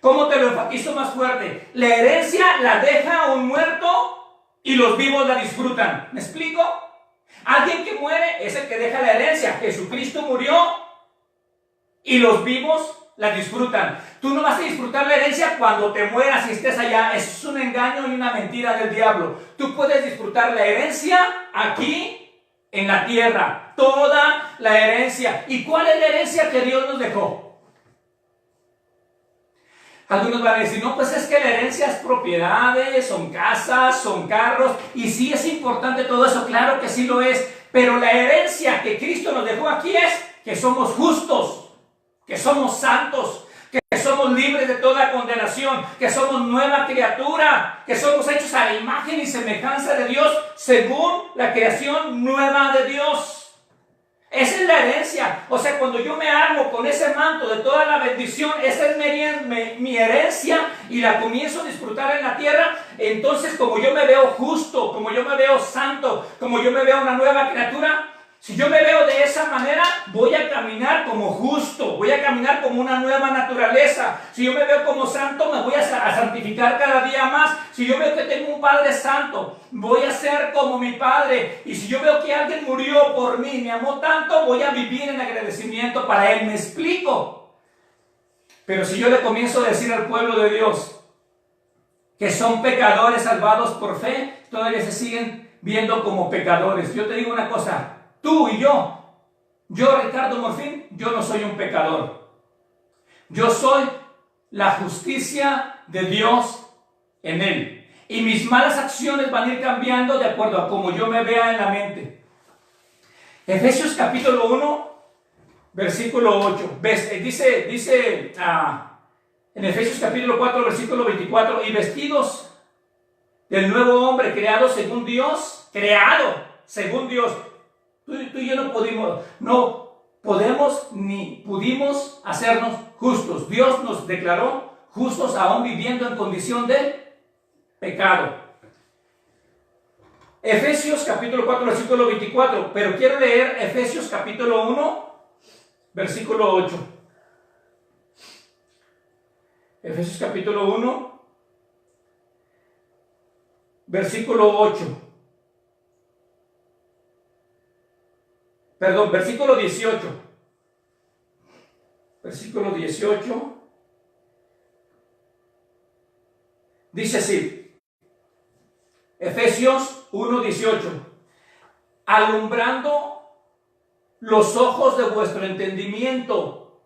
¿Cómo te lo enfatizo más fuerte? La herencia la deja un muerto y los vivos la disfrutan. ¿Me explico? Alguien que muere es el que deja la herencia. Jesucristo murió y los vivos la disfrutan. Tú no vas a disfrutar la herencia cuando te mueras y estés allá. Eso es un engaño y una mentira del diablo. Tú puedes disfrutar la herencia aquí en la tierra. Toda la herencia. ¿Y cuál es la herencia que Dios nos dejó? Algunos van a decir, no, pues es que la herencia es propiedades, son casas, son carros, y sí es importante todo eso, claro que sí lo es, pero la herencia que Cristo nos dejó aquí es que somos justos, que somos santos, que somos libres de toda condenación, que somos nueva criatura, que somos hechos a la imagen y semejanza de Dios, según la creación nueva de Dios. Esa es la herencia. O sea, cuando yo me armo con ese manto de toda la bendición, esa es mi herencia y la comienzo a disfrutar en la tierra. Entonces, como yo me veo justo, como yo me veo santo, como yo me veo una nueva criatura, si yo me veo de esa manera, voy a caminar como justo, voy a caminar como una nueva naturaleza. Si yo me veo como santo, me voy a santificar cada día más. Si yo veo que tengo un Padre santo, voy a ser como mi Padre. Y si yo veo que alguien murió por mí, me amó tanto, voy a vivir en agradecimiento para Él. ¿Me explico? Pero si yo le comienzo a decir al pueblo de Dios que son pecadores salvados por fe, todavía se siguen viendo como pecadores. Yo te digo una cosa. Tú y yo, Ricardo Morfín, yo no soy un pecador. Yo soy la justicia de Dios en Él. Y mis malas acciones van a ir cambiando de acuerdo a cómo yo me vea en la mente. Efesios capítulo 1, versículo 8. Dice en Efesios capítulo 4, versículo 24, y vestidos del nuevo hombre creado según Dios, Tú y yo no podemos ni pudimos hacernos justos. Dios nos declaró justos aún viviendo en condición de pecado. Efesios capítulo 4, versículo 24, pero quiero leer Efesios capítulo 1, versículo 8. Efesios capítulo 1, versículo 8. Perdón, versículo 18. Versículo 18. Dice así. Efesios 1, 18. Alumbrando los ojos de vuestro entendimiento,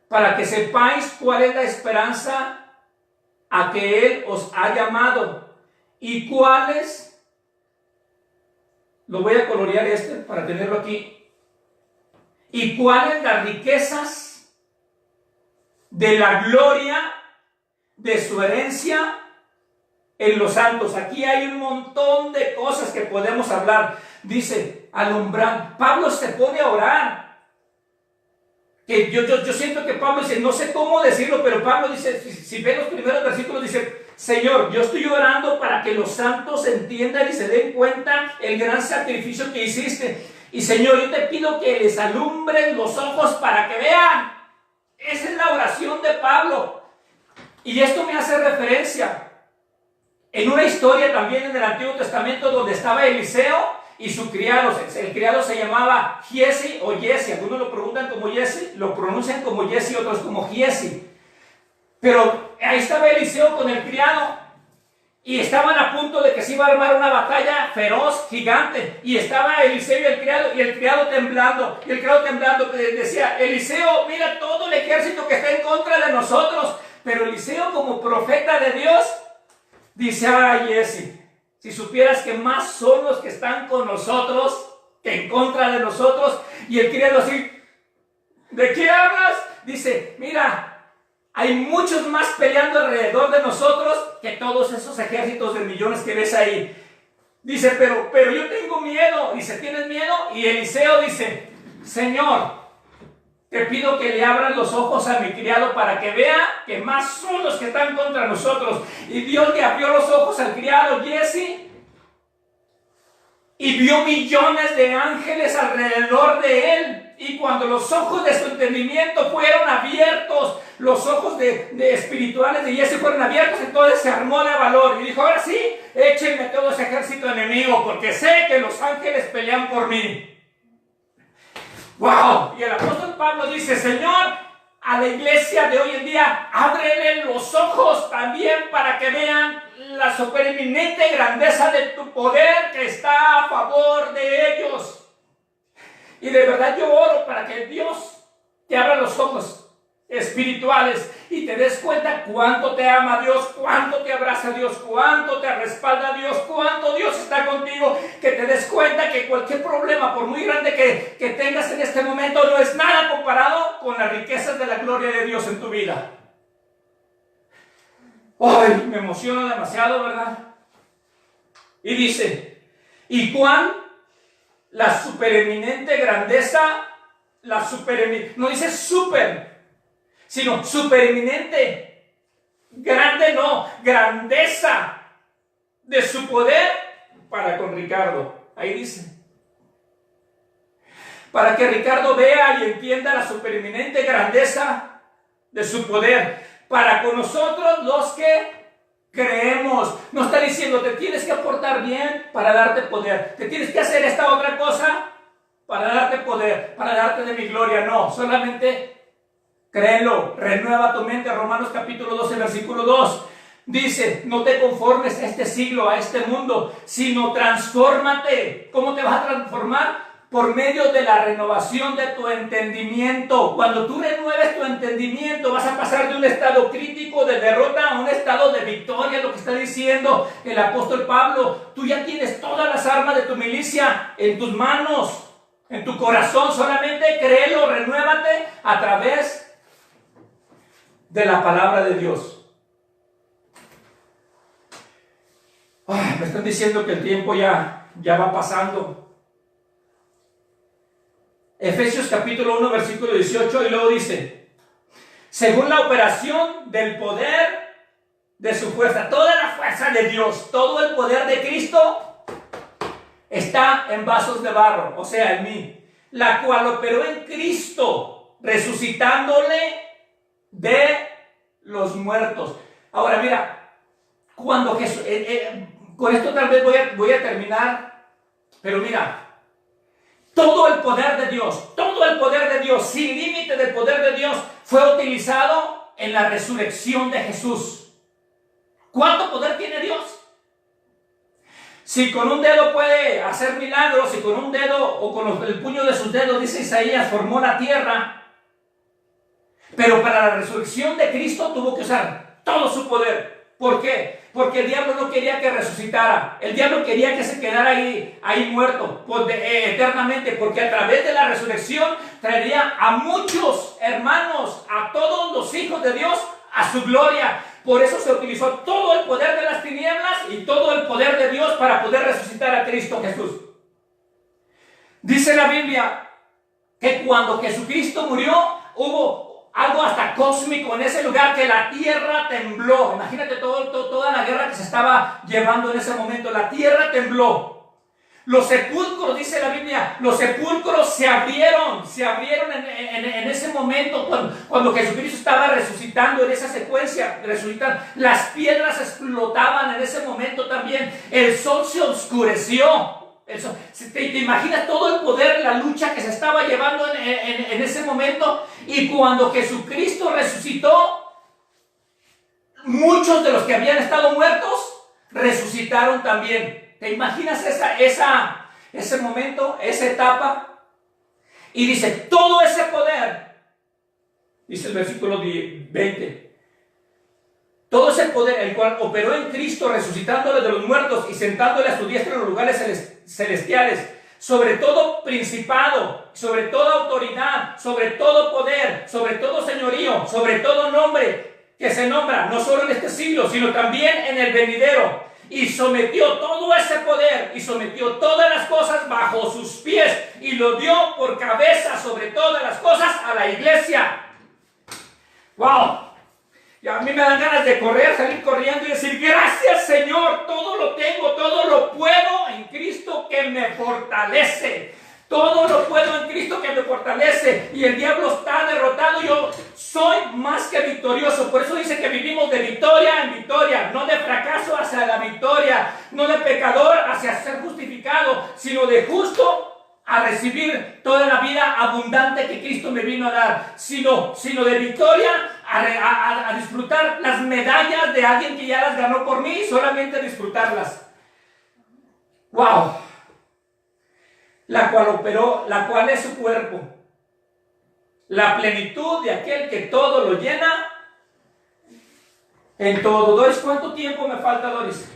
para que sepáis cuál es la esperanza a que Él os ha llamado, y cuáles, lo voy a colorear para tenerlo aquí, y cuáles las riquezas de la gloria de su herencia en los santos. Aquí hay un montón de cosas que podemos hablar. Dice, alumbrar. Pablo se pone a orar. Que yo siento que Pablo dice, no sé cómo decirlo, pero Pablo dice, si ven los primeros versículos, dice, Señor, yo estoy orando para que los santos entiendan y se den cuenta el gran sacrificio que hiciste. Y Señor, yo te pido que les alumbren los ojos para que vean. Esa es la oración de Pablo. Y esto me hace referencia en una historia también en el Antiguo Testamento donde estaba Eliseo y su criado. El criado se llamaba Giesi o Giesi. Algunos lo preguntan como Giesi, lo pronuncian como Giesi, otros como Giesi. Pero ahí estaba Eliseo con el criado y estaban a punto de que se iba a armar una batalla feroz, gigante. Y estaba Eliseo y el criado temblando. Y el criado temblando decía, Eliseo, mira todo el ejército que está en contra de nosotros. Pero Eliseo, como profeta de Dios, dice, ay, Giesi, si supieras que más son los que están con nosotros que en contra de nosotros. Y el criado así, ¿de qué hablas? Dice, mira, hay muchos más peleando alrededor de nosotros que todos esos ejércitos de millones que ves ahí. Dice, pero yo tengo miedo. Dice, ¿tienes miedo? Y Eliseo dice, Señor, te pido que le abran los ojos a mi criado para que vea que más son los que están contra nosotros. Y Dios le abrió los ojos al criado Giesi y vio millones de ángeles alrededor de él. Y cuando los ojos de su entendimiento fueron abiertos, los ojos de espirituales de Giesi fueron abiertos, entonces se armó de valor y dijo, ahora sí, échenme todo ese ejército enemigo, porque sé que los ángeles pelean por mí. ¡Wow! Y el apóstol Pablo dice, Señor, a la iglesia de hoy en día, ábrele los ojos también para que vean la supereminente grandeza de tu poder que está a favor de ellos. Y de verdad yo oro para que Dios te abra los ojos espirituales y te des cuenta cuánto te ama Dios, cuánto te abraza Dios, cuánto te respalda Dios, cuánto Dios está contigo, que te des cuenta que cualquier problema, por muy grande que tengas en este momento, no es nada comparado con las riquezas de la gloria de Dios en tu vida. Ay, me emociono demasiado, ¿verdad? Y dice, ¿y cuán la supereminente grandeza, no dice super, sino supereminente, grande no, grandeza de su poder para con Ricardo? Ahí dice, para que Ricardo vea y entienda la supereminente grandeza de su poder para con nosotros los que creemos. No está diciendo, te tienes que portar bien para darte poder, te tienes que hacer esta otra cosa para darte poder, para darte de mi gloria. No, solamente créelo, renueva tu mente. Romanos capítulo 12, versículo 2 dice, no te conformes a este siglo, a este mundo, sino transfórmate. ¿Cómo te vas a transformar? Por medio de la renovación de tu entendimiento. Cuando tú renueves tu entendimiento, vas a pasar de un estado crítico de derrota a un estado de victoria. Lo que está diciendo el apóstol Pablo, tú ya tienes todas las armas de tu milicia en tus manos, en tu corazón. Solamente créelo, renuévate a través de la palabra de Dios. Me están diciendo que el tiempo ya va pasando. Efesios capítulo 1, versículo 18, y luego dice, según la operación del poder de su fuerza, toda la fuerza de Dios, todo el poder de Cristo está en vasos de barro, o sea, en mí, la cual operó en Cristo, resucitándole de los muertos. Ahora mira, cuando Jesús, con esto tal vez voy a terminar, pero mira, todo el poder de Dios, sin límite del poder de Dios, fue utilizado en la resurrección de Jesús. ¿Cuánto poder tiene Dios? Si con un dedo puede hacer milagros, si con un dedo o con el puño de sus dedos, dice Isaías, formó la tierra, pero para la resurrección de Cristo tuvo que usar todo su poder. ¿Por qué? Porque el diablo no quería que resucitara. El diablo quería que se quedara ahí muerto eternamente, porque a través de la resurrección traería a muchos hermanos, a todos los hijos de Dios, a su gloria. Por eso se utilizó todo el poder de las tinieblas y todo el poder de Dios para poder resucitar a Cristo Jesús. Dice la Biblia que cuando Jesucristo murió, hubo algo hasta cósmico en ese lugar, que la tierra tembló. Imagínate toda la guerra que se estaba llevando en ese momento. La tierra tembló. Los sepulcros, dice la Biblia, los sepulcros se abrieron en ese momento cuando Jesucristo estaba resucitando, en esa secuencia, las piedras explotaban en ese momento también. El sol se oscureció. ¿Te imaginas todo el poder, la lucha que se estaba llevando en ese momento? Y cuando Jesucristo resucitó, muchos de los que habían estado muertos resucitaron también. ¿Te imaginas ese momento, esa etapa? Y dice, todo ese poder, dice el versículo 20, todo ese poder, el cual operó en Cristo, resucitándole de los muertos y sentándole a su diestra en los lugares celestiales, sobre todo principado, sobre toda autoridad, sobre todo poder, sobre todo señorío, sobre todo nombre que se nombra, no solo en este siglo, sino también en el venidero. Y sometió todo ese poder y sometió todas las cosas bajo sus pies y lo dio por cabeza sobre todas las cosas a la iglesia. ¡Wow! Y a mí me dan ganas de correr, salir corriendo y decir, gracias Señor, todo lo tengo, todo lo puedo en Cristo que me fortalece. Todo lo puedo en Cristo que me fortalece. Y el diablo está derrotado. Yo soy más que victorioso. Por eso dice que vivimos de victoria en victoria. No de fracaso hacia la victoria. No de pecador hacia ser justificado. Sino de justo a recibir toda la vida abundante que Cristo me vino a dar. Sino de victoria a disfrutar las medallas de alguien que ya las ganó por mí. Solamente disfrutarlas. ¡Wow! La cual es su cuerpo, la plenitud de aquel que todo lo llena en todo. Doris, ¿cuánto tiempo me falta, Doris?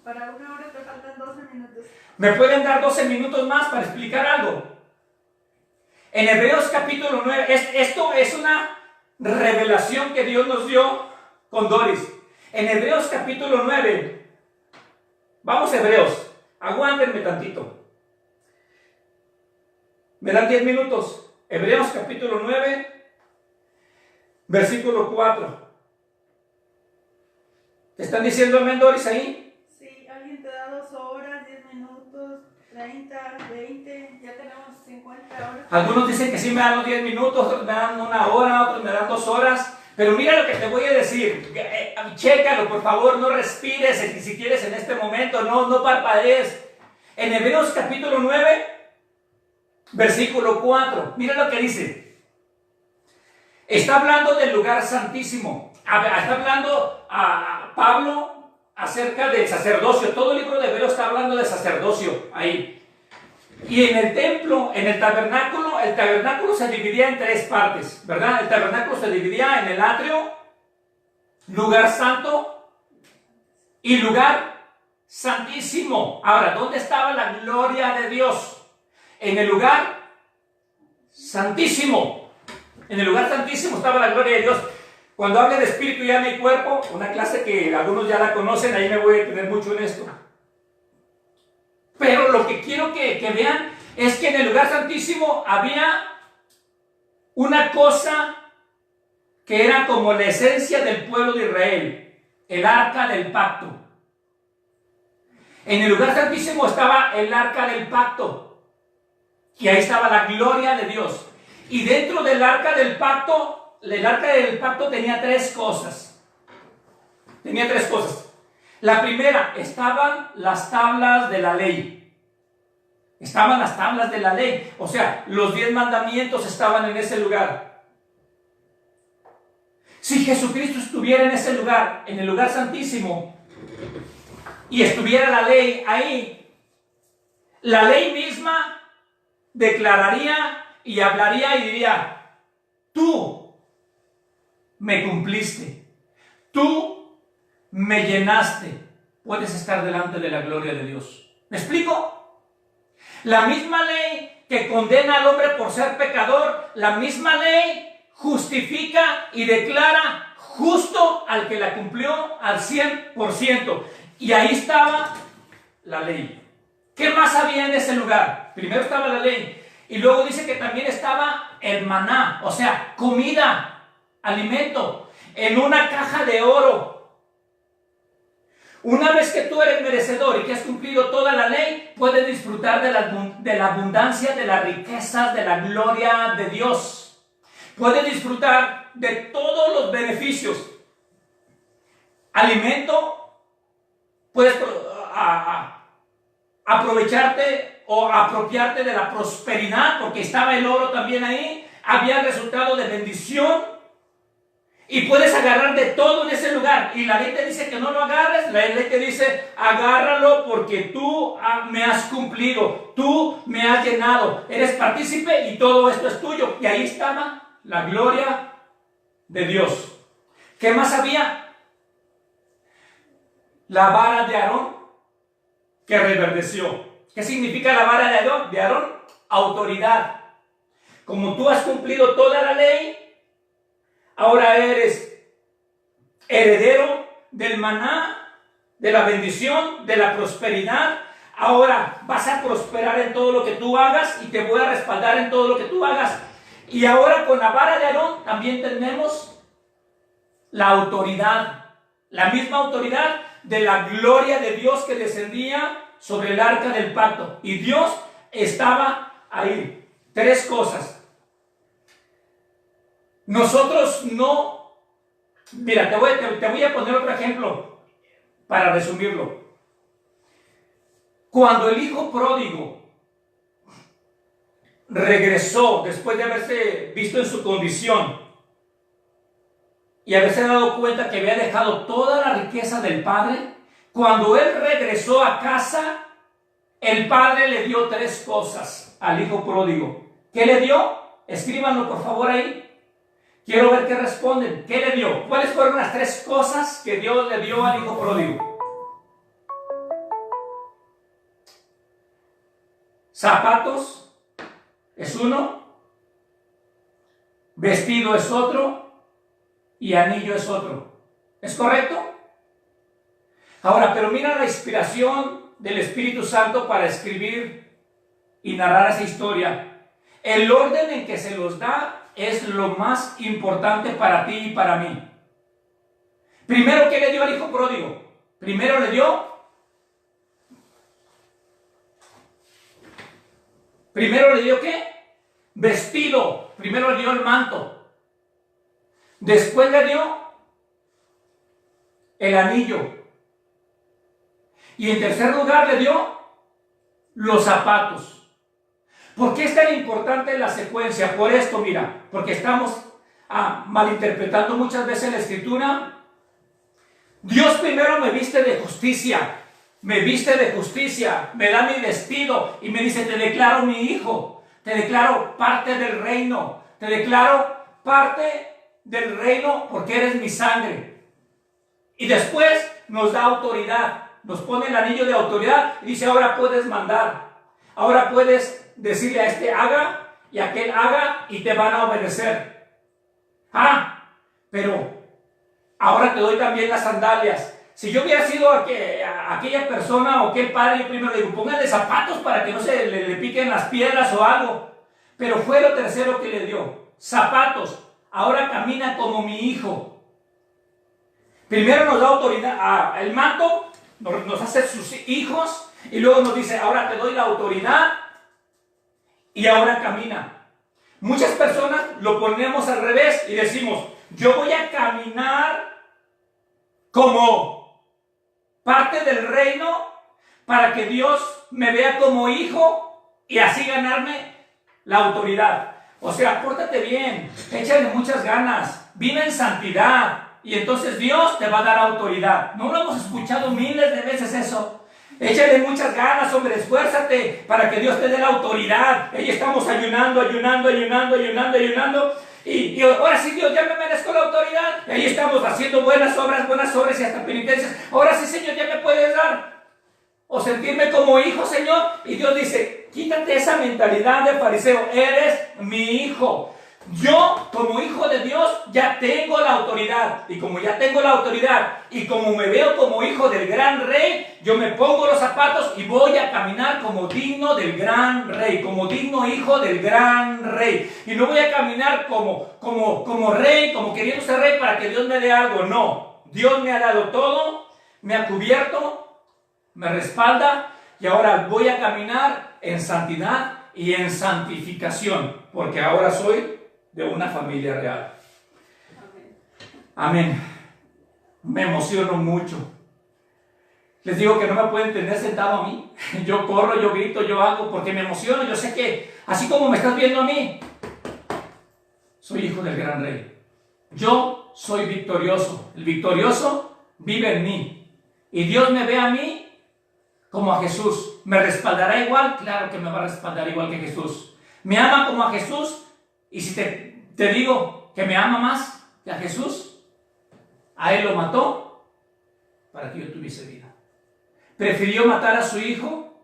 Para 1 hora te faltan 12 minutos. ¿Me pueden dar 12 minutos más para explicar algo? En Hebreos capítulo 9, esto es una revelación que Dios nos dio con Doris. En Hebreos capítulo 9, vamos a Hebreos, aguántenme tantito. Me dan 10 minutos. Hebreos capítulo 9, versículo 4. ¿Te están diciendo amén, Doris, ahí? Sí, alguien te da 2 horas, 10 minutos, 30, 20, ya tenemos 50 horas. Algunos dicen que sí me dan los 10 minutos, otros me dan 1 hora, otros me dan 2 horas. Pero mira lo que te voy a decir. Chécalo, por favor, no respires si quieres en este momento, no parpadees. En Hebreos capítulo 9, versículo 4, mira lo que dice. Está hablando del lugar santísimo. Está hablando a Pablo acerca del sacerdocio. Todo el libro de Hebreos está hablando de sacerdocio ahí. Y en el templo, en el tabernáculo se dividía en 3 partes, ¿verdad? El tabernáculo se dividía en el atrio, lugar santo y lugar santísimo. Ahora, ¿dónde estaba la gloria de Dios? En el lugar santísimo. En el lugar santísimo estaba la gloria de Dios. Cuando hable de espíritu y alma y cuerpo, una clase que algunos ya la conocen, ahí me voy a detener mucho en esto. Pero lo que quiero que vean es que en el lugar santísimo había una cosa que era como la esencia del pueblo de Israel, el arca del pacto. En el lugar santísimo estaba el arca del pacto, y ahí estaba la gloria de Dios. Y dentro del arca del pacto, tenía tres cosas. Tenía tres cosas. La primera, estaban las tablas de la ley. Estaban las tablas de la ley. O sea, los 10 mandamientos estaban en ese lugar. Si Jesucristo estuviera en ese lugar, en el lugar santísimo, y estuviera la ley ahí, la ley misma declararía y hablaría y diría: tú me cumpliste, tú me llenaste, puedes estar delante de la gloria de Dios. ¿Me explico? La misma ley que condena al hombre por ser pecador, la misma ley justifica y declara justo al que la cumplió al 100%. Y ahí estaba la ley. ¿Qué más había en ese lugar? Primero estaba la ley, y luego dice que también estaba el maná, o sea, comida, alimento, en una caja de oro. Una vez que tú eres merecedor y que has cumplido toda la ley, puedes disfrutar de la abundancia, de las riquezas, de la gloria de Dios. Puedes disfrutar de todos los beneficios. Alimento, puedes aprovecharte o apropiarte de la prosperidad, porque estaba el oro también ahí, había resultado de bendición, y puedes agarrar de todo en ese lugar. Y la ley te dice que no lo agarres, la ley te dice: agárralo porque tú me has cumplido, tú me has llenado, eres partícipe y todo esto es tuyo. Y ahí estaba la gloria de Dios. ¿Qué más había? La vara de Aarón que reverdeció. ¿Qué significa la vara de Aarón? Autoridad. Como tú has cumplido toda la ley, ahora eres heredero del maná, de la bendición, de la prosperidad. Ahora vas a prosperar en todo lo que tú hagas y te voy a respaldar en todo lo que tú hagas. Y ahora con la vara de Aarón también tenemos la autoridad, la misma autoridad de la gloria de Dios que descendía sobre el arca del pacto. Y Dios estaba ahí. Tres cosas. Nosotros no... Mira, te voy a poner otro ejemplo para resumirlo. Cuando el hijo pródigo regresó después de haberse visto en su condición y haberse dado cuenta que había dejado toda la riqueza del padre, cuando él regresó a casa, el padre le dio tres cosas al hijo pródigo. ¿Qué le dio? Escríbanlo por favor ahí. Quiero ver qué responden. ¿Qué le dio? ¿Cuáles fueron las tres cosas que Dios le dio al hijo pródigo? Zapatos es uno, vestido es otro y anillo es otro. ¿Es correcto? Ahora, pero mira la inspiración del Espíritu Santo para escribir y narrar esa historia. El orden en que se los da es lo más importante para ti y para mí. Primero, ¿qué le dio al hijo pródigo? Primero le dio... Primero le dio ¿qué? Vestido. Primero le dio el manto. Después le dio el anillo. Y en tercer lugar le dio los zapatos. ¿Por qué es tan importante la secuencia? Por esto, mira, porque estamos malinterpretando muchas veces la escritura. Dios primero me viste de justicia. Me viste de justicia, me da mi vestido y me dice: te declaro mi hijo, te declaro parte del reino, te declaro parte del reino porque eres mi sangre. Y después nos da autoridad, nos pone el anillo de autoridad y dice: ahora puedes mandar, ahora puedes decirle a este haga y a aquel haga y te van a obedecer. Pero ahora te doy también las sandalias. Si yo hubiera sido aquella persona o aquel padre, yo primero le digo, póngale zapatos para que no se le piquen las piedras o algo. Pero fue lo tercero que le dio, zapatos. Ahora camina como mi hijo. Primero nos da autoridad, el manto nos hace sus hijos y luego nos dice, ahora te doy la autoridad y ahora camina. Muchas personas lo ponemos al revés y decimos, yo voy a caminar como parte del reino para que Dios me vea como hijo y así ganarme la autoridad. O sea, pórtate bien, échale muchas ganas, vive en santidad y entonces Dios te va a dar autoridad. ¿No lo hemos escuchado miles de veces eso? Échale muchas ganas, hombre, esfuérzate para que Dios te dé la autoridad. Ahí estamos ayunando. Y ahora sí, Dios, ya me merezco la autoridad. Ahí estamos haciendo buenas obras y hasta penitencias. Ahora sí, Señor, ya me puedes dar. O sentirme como hijo, Señor. Y Dios dice, quítate esa mentalidad de fariseo. Eres mi hijo. Yo, como hijo de Dios, ya tengo la autoridad. Y como ya tengo la autoridad, y como me veo como hijo del gran rey, yo me pongo los zapatos y voy a caminar como digno del gran rey, como digno hijo del gran rey. Y no voy a caminar como rey, como queriendo ser rey para que Dios me dé algo. No, Dios me ha dado todo, me ha cubierto, me respalda, y ahora voy a caminar en santidad y en santificación, porque ahora soy de una familia real. Amén. Me emociono mucho. Les digo que no me pueden tener sentado a mí. Yo corro, yo grito, yo hago, porque me emociono. Yo sé que, así como me estás viendo a mí, soy hijo del gran rey. Yo soy victorioso. El victorioso vive en mí. Y Dios me ve a mí como a Jesús. ¿Me respaldará igual? Claro que me va a respaldar igual que Jesús. ¿Me ama como a Jesús? Y si te digo que me ama más que a Jesús, a Él lo mató para que yo tuviese vida. Prefirió matar a su hijo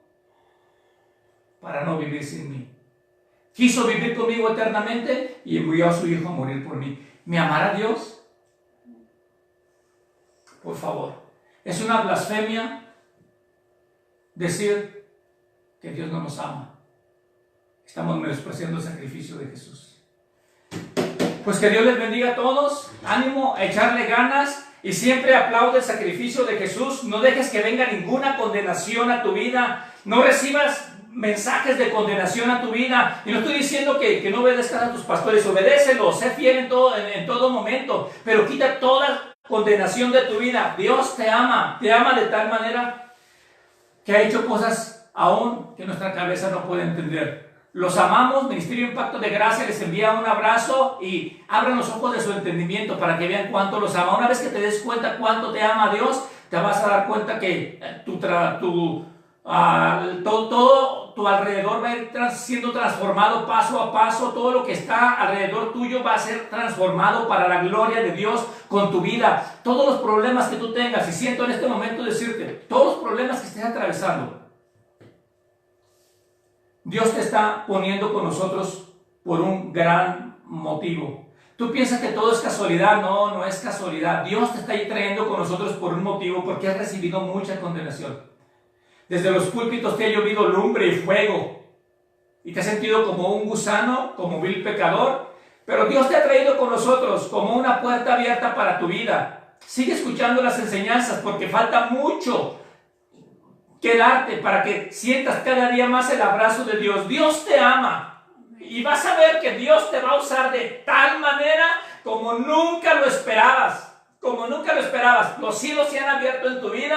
para no vivir sin mí. Quiso vivir conmigo eternamente y envió a su hijo a morir por mí. ¿Me amará Dios? Por favor. Es una blasfemia decir que Dios no nos ama. Estamos menospreciando el sacrificio de Jesús. Pues que Dios les bendiga a todos. Ánimo a echarle ganas y siempre aplaude el sacrificio de Jesús. No dejes que venga ninguna condenación a tu vida. No recibas mensajes de condenación a tu vida. Y no estoy diciendo que no obedezcas a tus pastores. Obedécelos, sé fiel en todo momento. Pero quita toda condenación de tu vida. Dios te ama de tal manera que ha hecho cosas aún que nuestra cabeza no puede entender. Los amamos. Ministerio Impacto de Gracia les envía un abrazo y abran los ojos de su entendimiento para que vean cuánto los ama. Una vez que te des cuenta cuánto te ama Dios, te vas a dar cuenta que todo tu alrededor va a ir siendo transformado paso a paso. Todo lo que está alrededor tuyo va a ser transformado para la gloria de Dios con tu vida. Todos los problemas que tú tengas, y siento en este momento decirte, todos los problemas que estés atravesando, Dios te está poniendo con nosotros por un gran motivo. Tú piensas que todo es casualidad. No es casualidad. Dios te está ahí trayendo con nosotros por un motivo, porque has recibido mucha condenación. Desde los púlpitos te ha llovido lumbre y fuego, y te has sentido como un gusano, como vil pecador, pero Dios te ha traído con nosotros como una puerta abierta para tu vida. Sigue escuchando las enseñanzas, porque falta mucho que darte para que sientas cada día más el abrazo de Dios. Dios te ama y vas a ver que Dios te va a usar de tal manera como nunca lo esperabas. Como nunca lo esperabas. Los cielos se han abierto en tu vida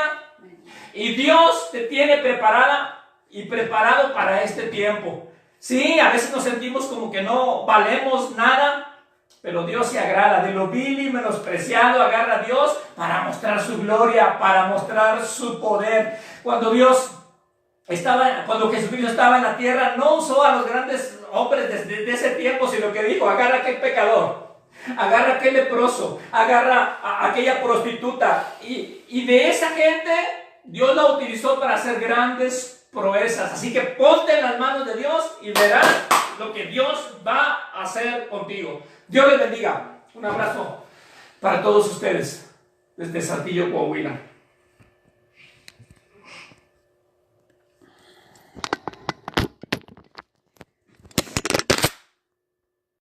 y Dios te tiene preparada y preparado para este tiempo. Sí, a veces nos sentimos como que no valemos nada, pero Dios se agrada. De lo vil y menospreciado agarra a Dios para mostrar su gloria, para mostrar su poder. Cuando Jesucristo estaba en la tierra, no usó a los grandes hombres de ese tiempo, sino que dijo, agarra a aquel pecador, agarra a aquel leproso, agarra a aquella prostituta. Y de esa gente, Dios la utilizó para hacer grandes proezas. Así que ponte en las manos de Dios y verás lo que Dios va a hacer contigo. Dios les bendiga. Un abrazo para todos ustedes desde Saltillo, Coahuila.